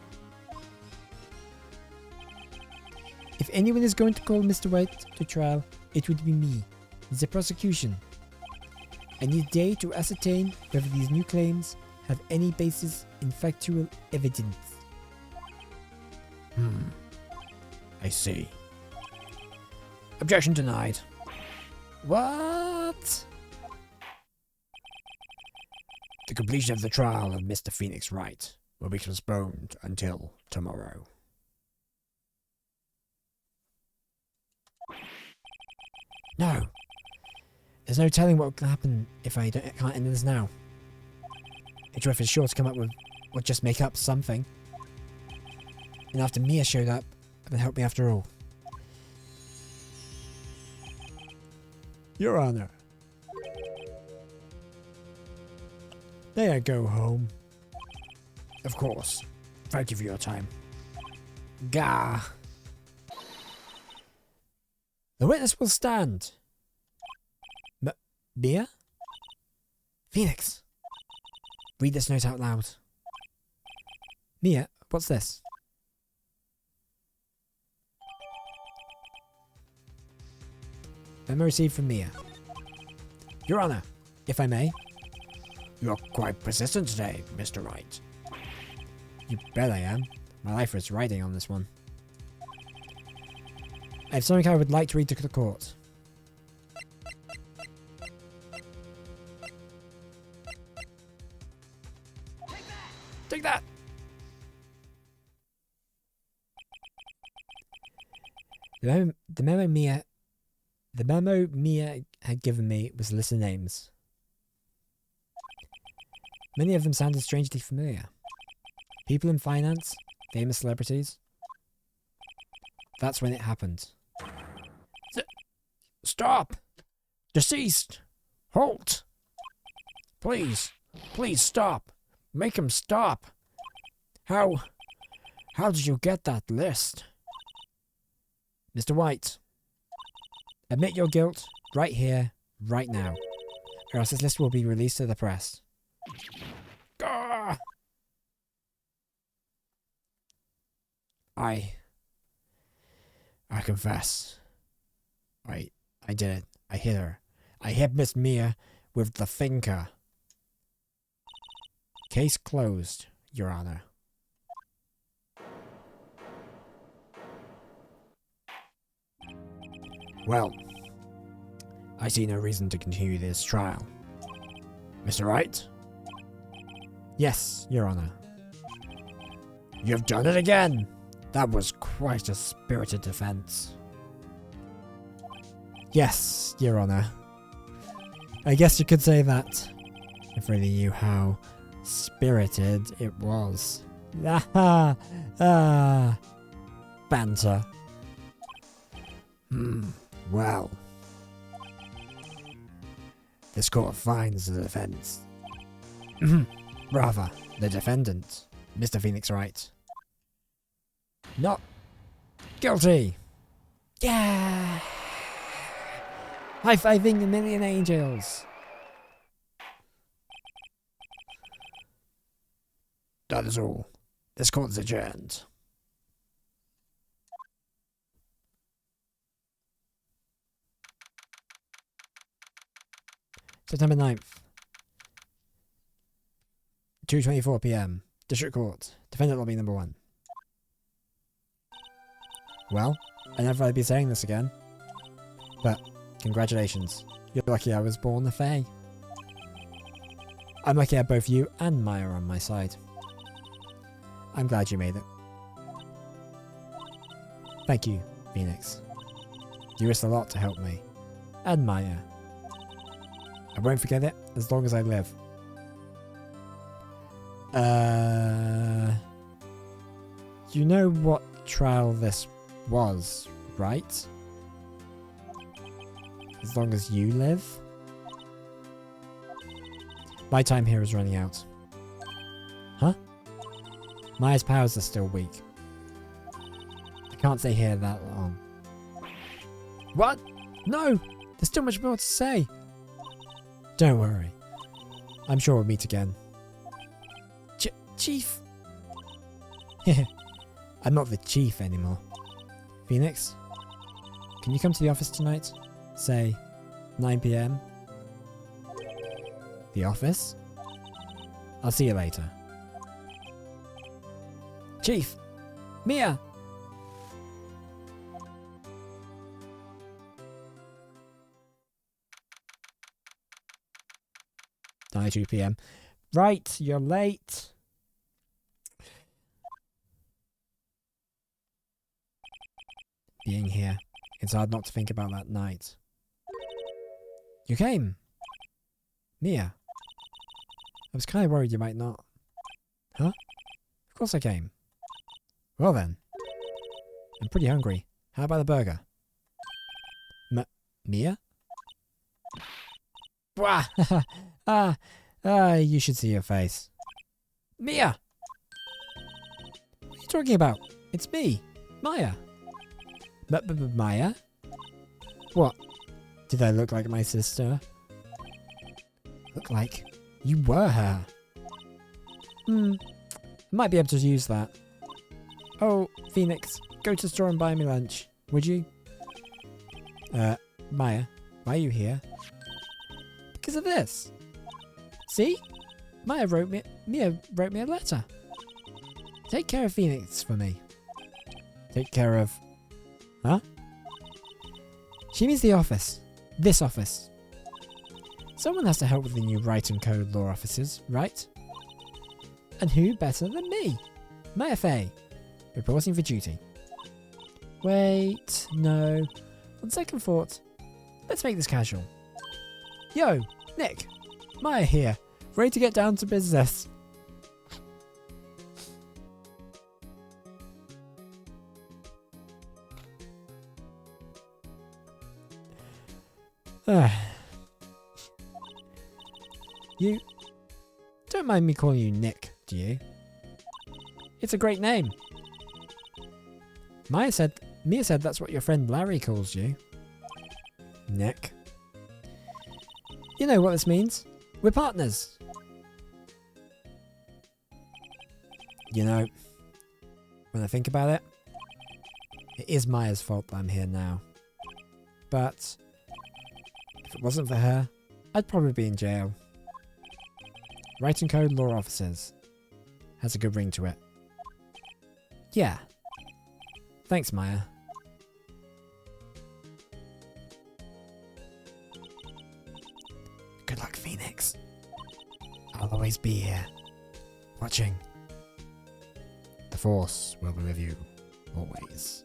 If anyone is going to call Mr. White to trial, it would be me, the prosecution. I need a day to ascertain whether these new claims have any basis in factual evidence. I see. Objection denied. What? The completion of the trial of Mr. Phoenix Wright will be postponed until tomorrow. No. There's no telling what will happen if I can't end this now. Edgeworth is sure to come up with, or just make up something. And after Mia showed up, and helped me after all. Your Honor. May I go home? Of course. Thank you for your time. Gah. The witness will stand. Mia? Phoenix. Read this note out loud. Mia, what's this? Memo received from Mia. Your Honor, if I may. You're quite persistent today, Mr. Wright. You bet I am. My life is riding on this one. I have something I would like to read to the court. Take that! The memo Mia had given me was a list of names. Many of them sounded strangely familiar. People in finance, famous celebrities. That's when it happened. Stop! Deceased! Halt! Please, please stop! Make him stop! How did you get that list? Mr. White, admit your guilt right here, right now, or else this list will be released to the press. Gah! I confess. I did it. I hit her. I hit Miss Mia with the finger. Case closed, Your Honor. Well, I see no reason to continue this trial. Mr. Wright? Yes, Your Honor. You've done it again! That was quite a spirited defense. Yes, Your Honor. I guess you could say that. If only you knew how spirited it was. Banter. Well. This court finds the defense. Rather, the defendant, Mr. Phoenix Wright. Not guilty. Yeah! High-fiving a million angels. That is all. This court is adjourned. September 9th. 2:24 p.m. District Court. Defendant lobby number 1. Well, I never thought I'd be saying this again. But, congratulations. You're lucky I was born a Fae. I'm lucky I had both you and Maya on my side. I'm glad you made it. Thank you, Phoenix. You risked a lot to help me. And Maya. I won't forget it as long as I live. You know what trial this was, right? As long as you live? My time here is running out. Huh? Maya's powers are still weak. I can't stay here that long. What? No! There's still much more to say! Don't worry. I'm sure we'll meet again. Chief! I'm not the chief anymore. Phoenix? Can you come to the office tonight? Say, 9 PM? The office? I'll see you later. Chief! Mia! Nine 2 PM. Right, you're late. Being here, it's hard not to think about that night. You came. Mia. I was kind of worried you might not. Huh? Of course I came. Well then. I'm pretty hungry. How about a burger? Mia? Wah! You should see your face. Mia! What are you talking about? It's me, Maya. Maya? What? Did I look like my sister? Look like you were her. I might be able to use that. Oh, Phoenix, go to the store and buy me lunch, would you? Maya, why are you here? Because of this. See? Mia wrote me a letter. Take care of Phoenix for me. Take care of... Huh? She means the office. This office. Someone has to help with the new Wright and Code law offices, right? And who better than me? Maya Fey, reporting for duty. Wait, no. On second thought, let's make this casual. Yo, Nick, Maya here, ready to get down to business. You don't mind me calling you Nick, do you? It's a great name. Mia said that's what your friend Larry calls you. Nick. You know what this means? We're partners. You know, when I think about it, it is Maya's fault that I'm here now. But if it wasn't for her, I'd probably be in jail. Wright and Code law officers. Has a good ring to it. Yeah. Thanks, Maya. Good luck, Phoenix. I'll always be here, watching. The Force will be with you, always.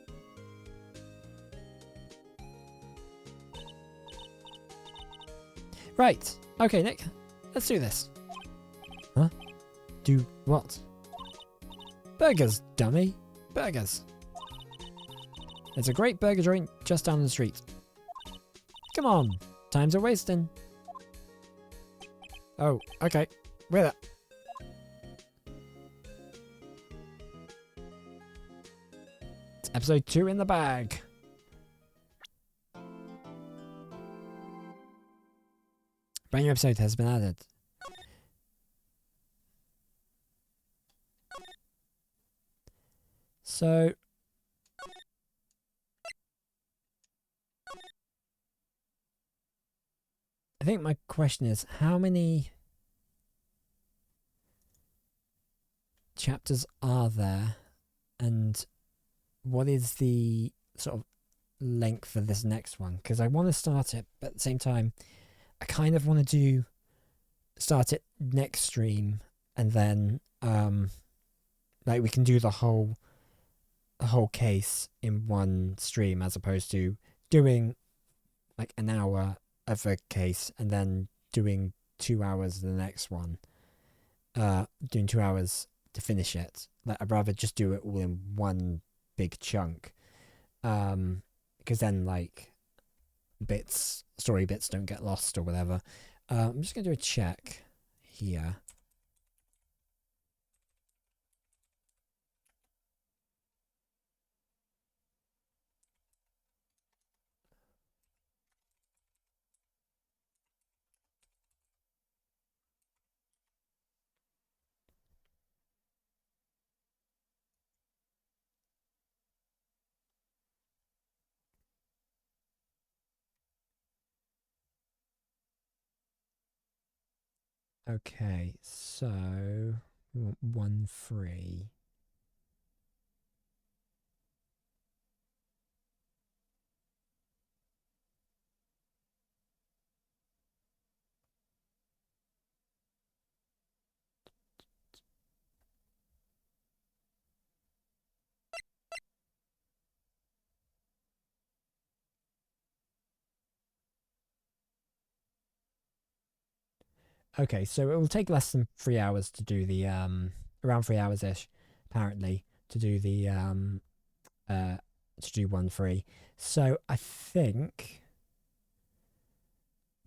Right. Okay, Nick. Let's do this. Huh? Do what? Burgers, dummy. Burgers. There's a great burger joint just down the street. Come on. Times are wasting. Oh, okay. With it. It's episode 2 in the bag. Brand new episode has been added. So, I think my question is, how many chapters are there, and what is the sort of length of this next one? Because I want to start it, but at the same time, I kind of want to start it next stream, and then like we can do the whole case in one stream, as opposed to doing like an hour of a case and then doing 2 hours of the next one. Doing 2 hours to finish it. Like, I'd rather just do it all in one big chunk. Because then like story bits don't get lost or whatever. I'm just gonna do a check here. Okay, so we want 1-3. Okay, so it will take less than 3 hours to do the around 3 hours ish, apparently, to do the to do 1-3. So I think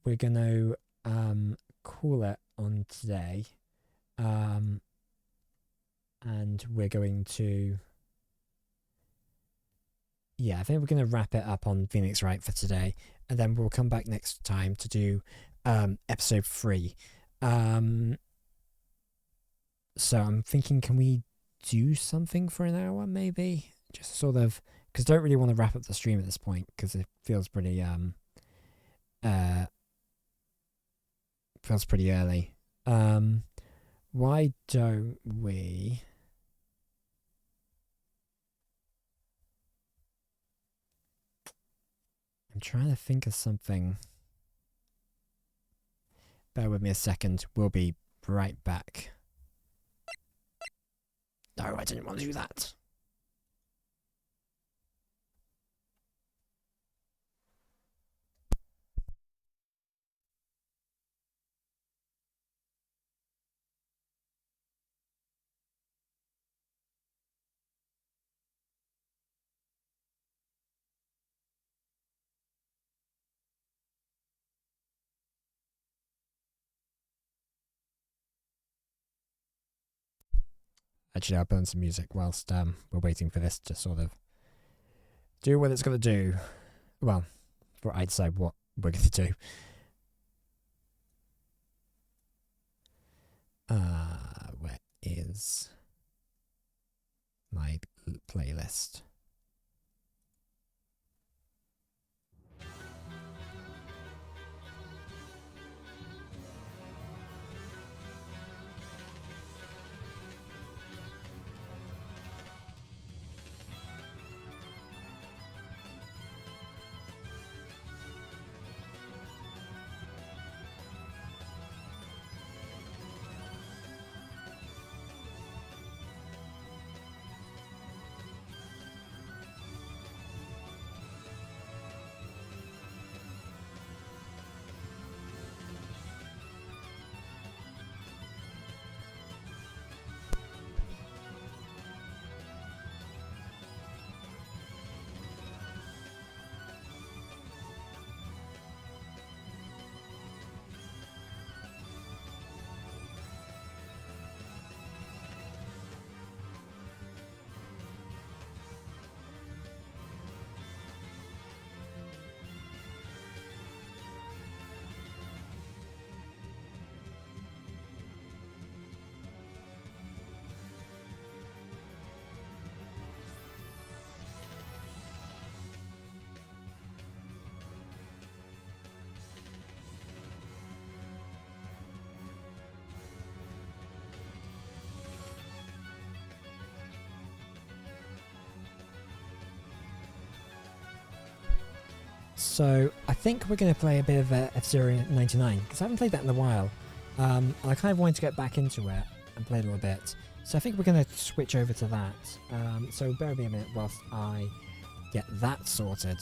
we're gonna call it on today. And we're going to, yeah, I think we're going to wrap it up on Phoenix Wright for today, and then we'll come back next time to do episode 3. So I'm thinking, can we do something for an hour, maybe? Just sort of, because I don't really want to wrap up the stream at this point, because it uh, feels pretty early. Why don't we? I'm trying to think of something. Bear with me a second. We'll be right back. No, I didn't want to do that. Actually, I'll burn some music whilst we're waiting for this to sort of do what it's going to do. Well, for I decide what we're going to do. Where is my playlist? So I think we're going to play a bit of F-Zero 99 because I haven't played that in a while. And I kind of wanted to get back into it and play a little bit. So I think we're going to switch over to that. So bear with me a minute whilst I get that sorted.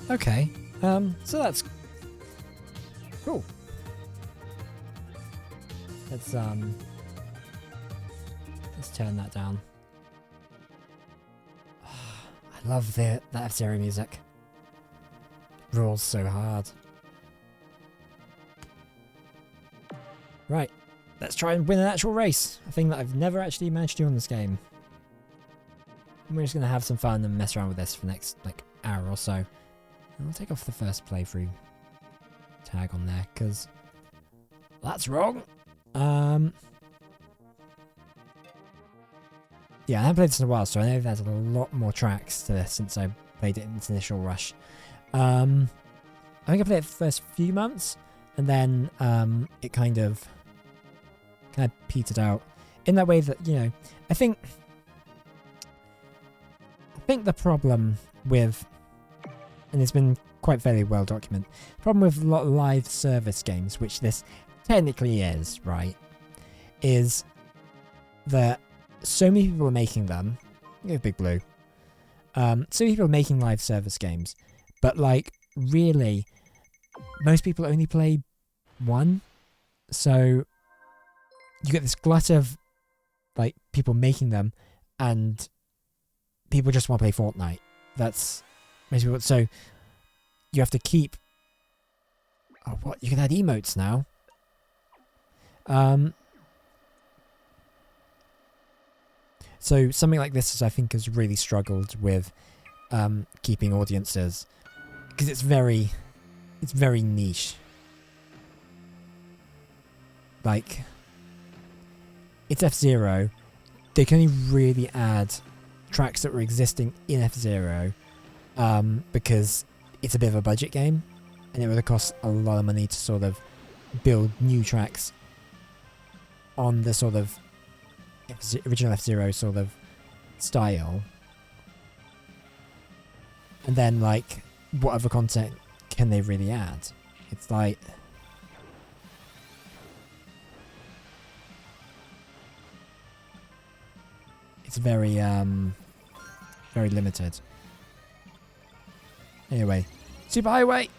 Okay. So that's cool. Let's turn that down. I love that F-Zero music. Rolls so hard. Right, let's try and win an actual race. A thing that I've never actually managed to do on this game. And we're just gonna have some fun and mess around with this for the next like hour or so. And I'll take off the first playthrough tag on there because that's wrong. Yeah, I haven't played this in a while, so I know there's a lot more tracks to this since I played it in its initial rush. I think I played it for the first few months, and then it kind of petered out in that way that, you know, I think the problem with, and it's been quite fairly well documented, the problem with a lot of live service games, which this technically is, right, is that so many people are making them. Big Blue. So many people are making live service games, but like really, most people only play one. So you get this glut of like people making them, and people just want to play Fortnite. That's most people. So you have to keep. Oh, what? You can add emotes now. So something like this, I think, has really struggled with keeping audiences because it's very niche. Like, it's F-Zero. They can only really add tracks that were existing in F-Zero because it's a bit of a budget game, and it would have cost a lot of money to sort of build new tracks on the sort of original F-Zero sort of style. And then, like, what other content can they really add? It's like... it's very, very limited. Anyway, Superhighway!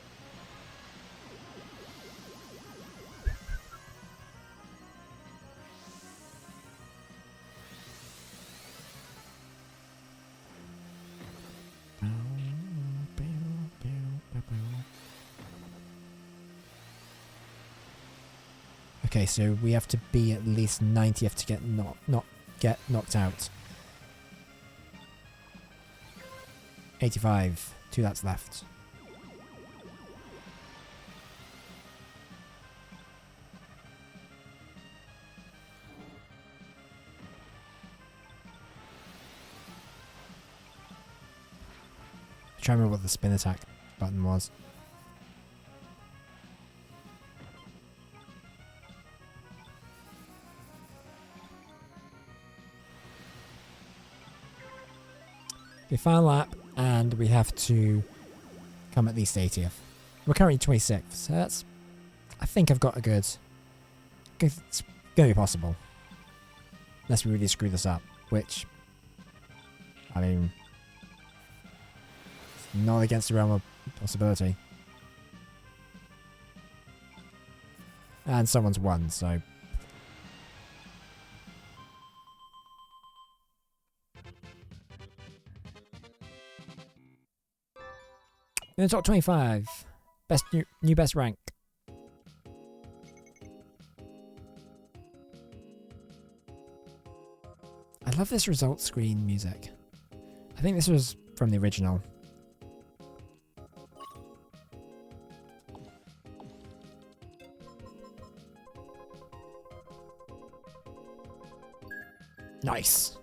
Okay, so we have to be at least 90th to get not get knocked out. 85, 2 laps left. I'm trying to remember what the spin attack button was. Okay, final lap, and we have to come at least 80th. We're currently 26th, so that's... I think I've got a good... It's going to be possible. Unless we really screw this up, which... I mean... it's not against the realm of possibility. And someone's won, so... in the top 25. Best new best rank. I love this results screen music. I think this was from the original. Nice.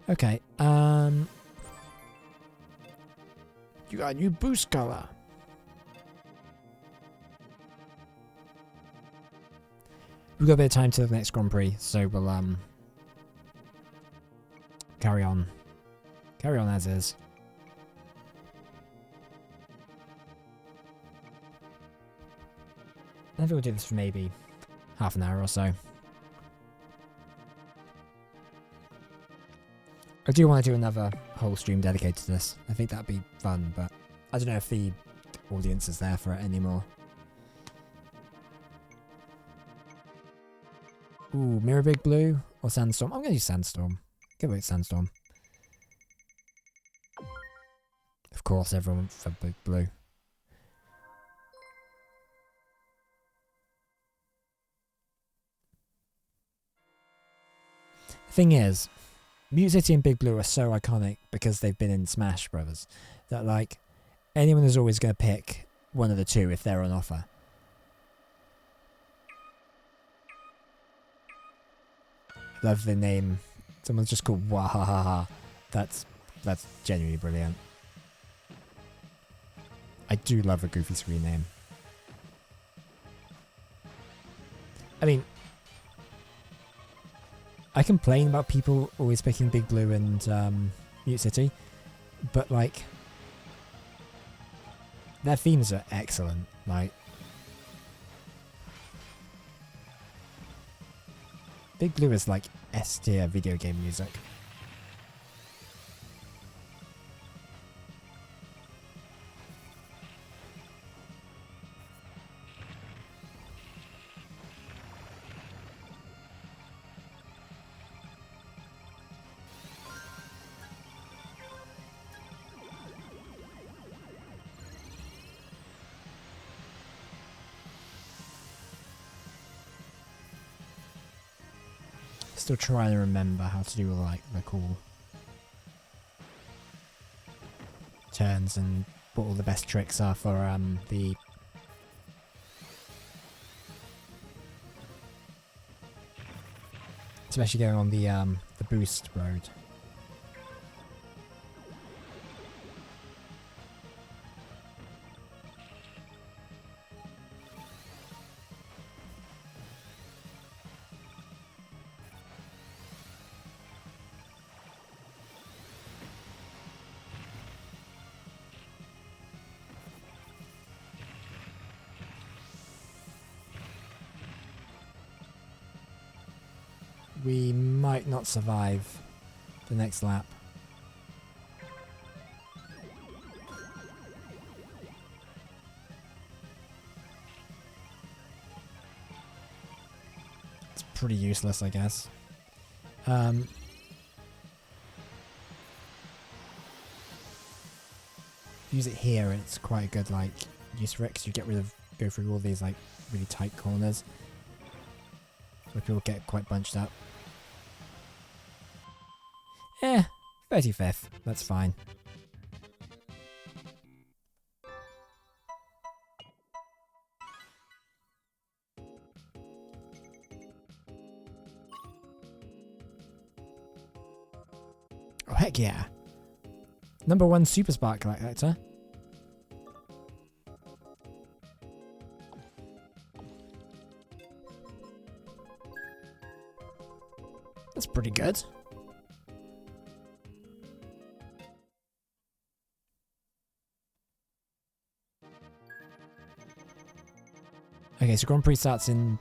Okay, you got a new boost color. We've got a bit of time to the next Grand Prix, so we'll carry on as is. I think we'll do this for maybe half an hour or so. I do want to do another whole stream dedicated to this. I think that'd be fun, but I don't know if the audience is there for it anymore. Ooh, Mirror Big Blue or Sandstorm? I'm going to use Sandstorm. Give it Sandstorm. Of course, everyone went for Big Blue. The thing is, Mute City and Big Blue are so iconic because they've been in Smash Brothers that, like, anyone is always going to pick one of the two if they're on offer. Love the name. Someone's just called Wahahaha. That's genuinely brilliant. I do love a goofy screen name. I mean, I complain about people always picking Big Blue and Mute City, but like, their themes are excellent. Like, Big Blue is like S tier video game music. Still trying to remember how to do like the cool turns and what all the best tricks are for the especially going on the boost road. We might not survive the next lap. It's pretty useless, I guess. Use it here, it's quite a good like use for it because you go through all these like really tight corners where people get quite bunched up. 35th. That's fine. Oh, heck yeah. Number 1 Super Spark collector. That's pretty good. Okay, so Grand Prix starts in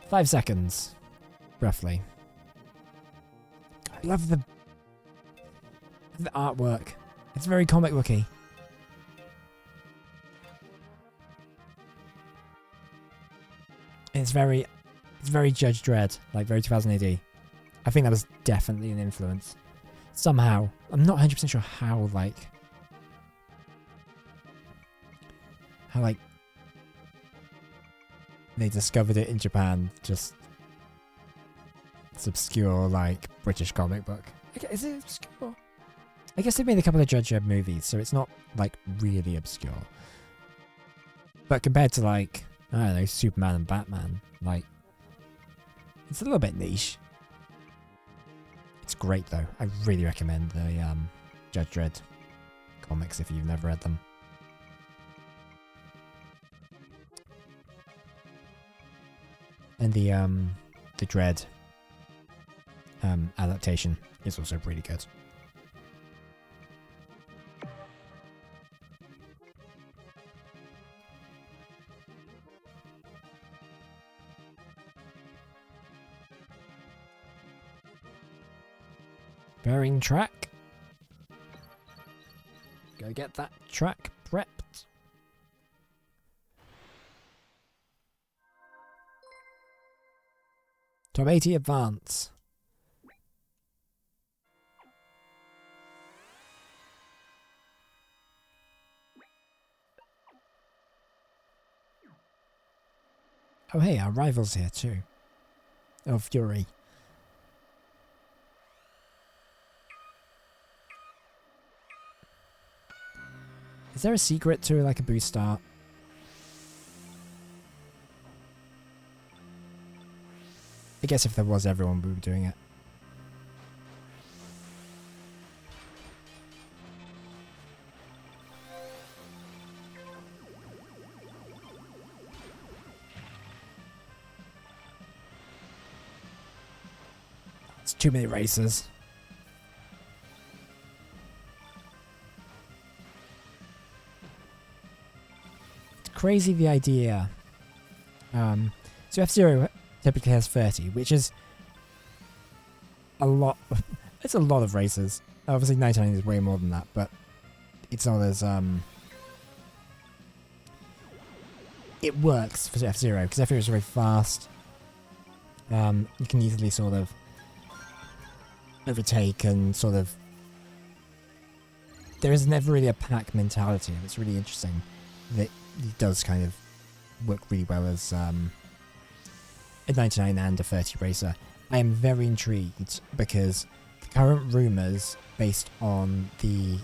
5 seconds, roughly. I love the artwork. It's very comic booky. It's very Judge Dredd, like very 2000 AD. I think that was definitely an influence. Somehow, I'm not 100% sure how they discovered it in Japan. Just it's obscure, like British comic book. Is it obscure? I guess they made a couple of Judge Dredd movies, so it's not like really obscure. But compared to like I don't know, Superman and Batman, like it's a little bit niche. It's great though. I really recommend the Judge Dredd comics if you've never read them. And the Dredd adaptation is also pretty good. Bearing track. Go get that track prepped. Top 80 advance. Oh hey, our rival's here too. Oh, Fury. Is there a secret to like a boost start? I guess if there was, everyone would be doing it. It's too many races. It's crazy the idea. So F-Zero typically has 30, which is a lot. It's a lot of races. Obviously 99 is way more than that, but it's not as it works for F-Zero because F-Zero is very fast. You can easily sort of overtake and sort of. There is never really a pack mentality, and it's really interesting that it does kind of work really well as a 99 and a 30 racer. I am very intrigued because the current rumours based on the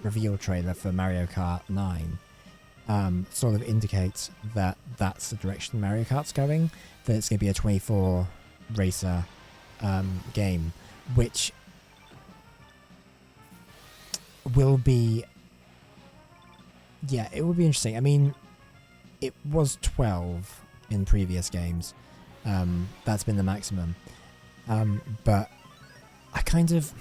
reveal trailer for Mario Kart 9 sort of indicates that that's the direction Mario Kart's going, that it's going to be a 24 racer game, which will be, yeah, it will be interesting. I mean, it was 12 in previous games. That's been the maximum. But I kind of,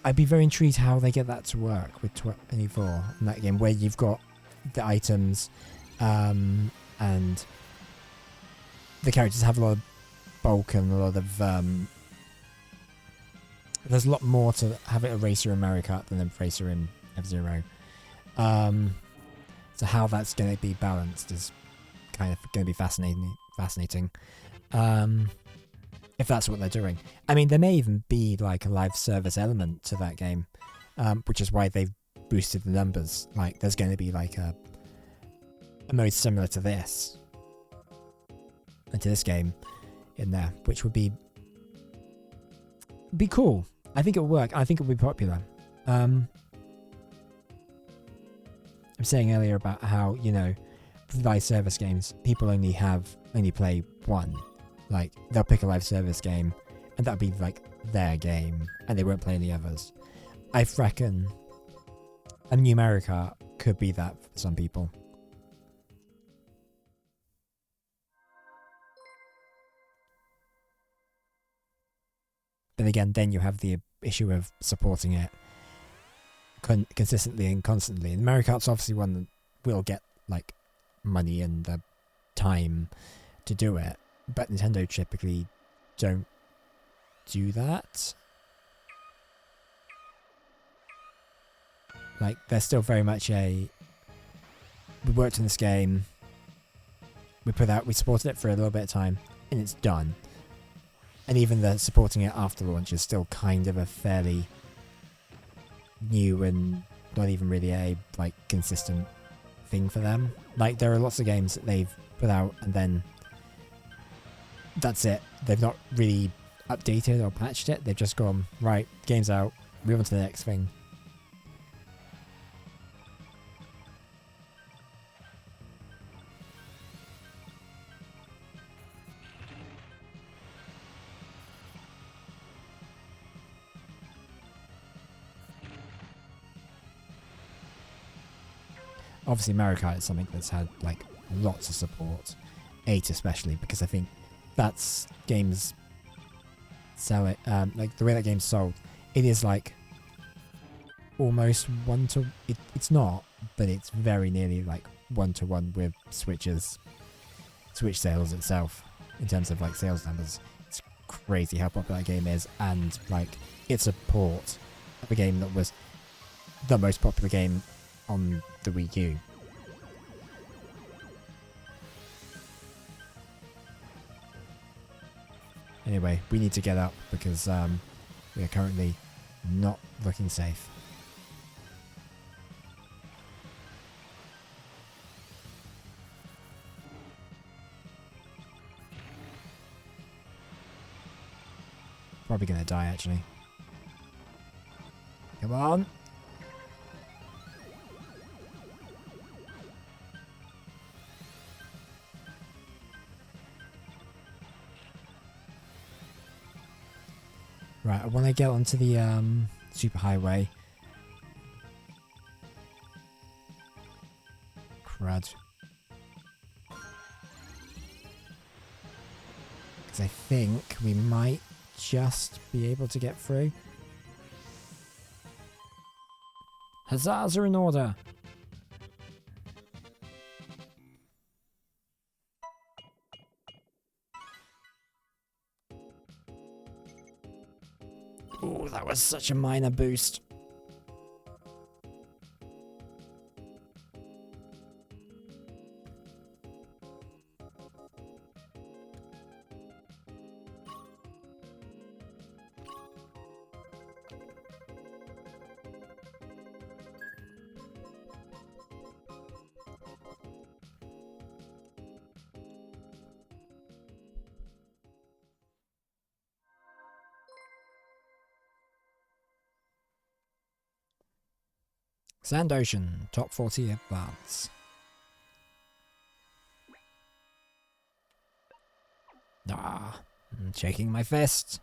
I'd be very intrigued how they get that to work with 24 in that game, where you've got the items and the characters have a lot of bulk and a lot of there's a lot more to having a racer in Mario Kart than a racer in F-Zero. So how that's going to be balanced is kind of going to be fascinating. If that's what they're doing. I mean, there may even be like a live service element to that game, which is why they've boosted the numbers. Like, there's going to be like a mode similar to this and to this game in there, which would be cool. I think it will work. I think it will be popular. I'm saying earlier about how, you know, live service games, people only play one. Like, they'll pick a live service game and that'll be like their game and they won't play any others. I reckon a new Mario Kart could be that for some people. But again, then you have the issue of supporting it consistently and constantly. And Mario Kart's obviously one that will get like money and the time to do it, but Nintendo typically don't do that. Like, they're still very much we worked on this game, we supported it for a little bit of time, and it's done. And even the supporting it after launch is still kind of a fairly new and not even really a like consistent thing for them. Like, there are lots of games that they've put out and then that's it. They've not really updated or patched it. They've just gone, right, game's out, move on to the next thing. Obviously, Mario Kart is something that's had like lots of support, 8 especially, because I think that's games sell it. Like the way that game's sold, it is like almost one to. It's not, but it's very nearly like 1-to-1 with Switch sales itself in terms of like sales numbers. It's crazy how popular that game is, and like it's a port of a game that was the most popular game on the Wii U. Anyway, we need to get up because we are currently not looking safe. Probably gonna die, actually. Come on! Right, I want to get onto the superhighway. Crud. Because I think we might just be able to get through. Huzzahs are in order! Ooh, that was such a minor boost. Sand Ocean, top 40 advance. Ah, I'm shaking my fist.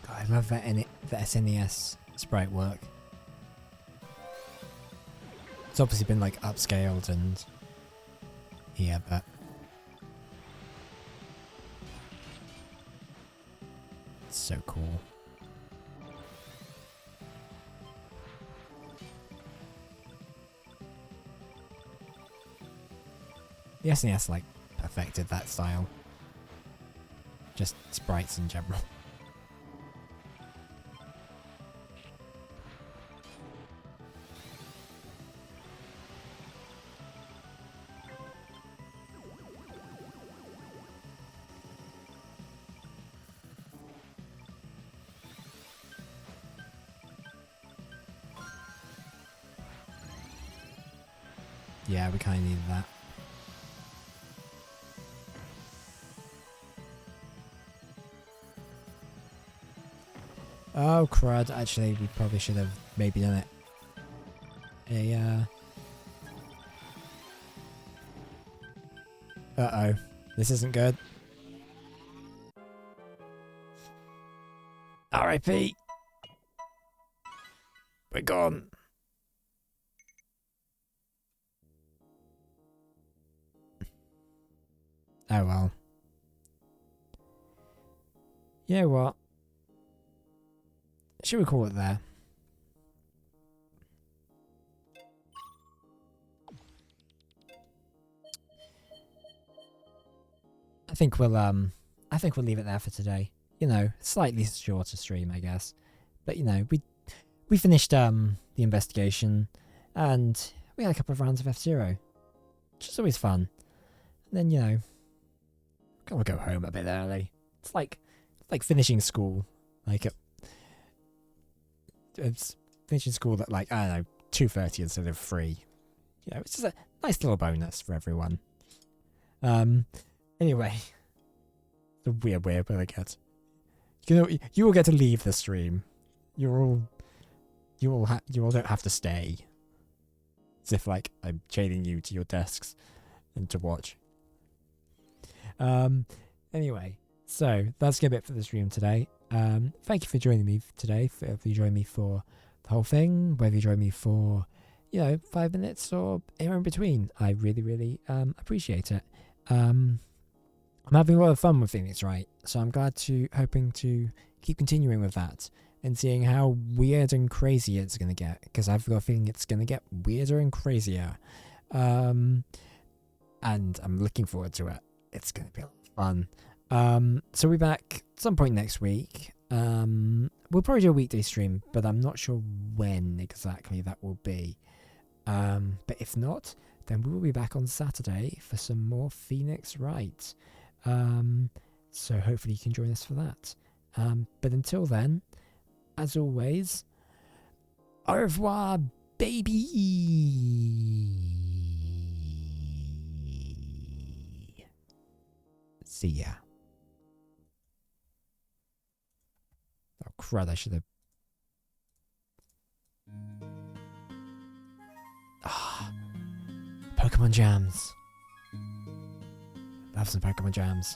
God, I love that SNES sprite work. It's obviously been like upscaled and yeah, but it's so cool. The SNES like perfected that style. Just sprites in general. Yeah, we kind of needed that. Oh crud, actually we probably should have maybe done it. Uh-oh, this isn't good. R.I.P. We're gone. Oh well. You know what? Should we call it there? I think we'll leave it there for today. You know, slightly shorter stream, I guess. But you know, we finished the investigation and we had a couple of rounds of F-Zero. Which is always fun. And then, you know, we'll go home a bit early. It's like finishing school. Like it's finishing school at like, I don't know, 2:30 instead of 3. You know, it's just a nice little bonus for everyone. Anyway, the weird way I get. You know, you all get to leave the stream. You all don't have to stay. As if like I'm chaining you to your desks and to watch. Anyway, so that's gonna be it for the stream today. Thank you for joining me today. If you joined me for the whole thing, whether you joined me for you know, 5 minutes or in between. I really, really appreciate it. I'm having a lot of fun with Phoenix Wright, so I'm hoping to keep continuing with that and seeing how weird and crazy it's going to get, because I've got a feeling it's going to get weirder and crazier. And I'm looking forward to it. It's going to be a lot of fun. So we'll be back at some point next week. We'll probably do a weekday stream, but I'm not sure when exactly that will be. But if not, then we will be back on Saturday for some more Phoenix Wright. So hopefully you can join us for that. But until then, as always, au revoir, baby! See ya. Oh crud, I should have... Pokemon Jams. Love some Pokemon Jams.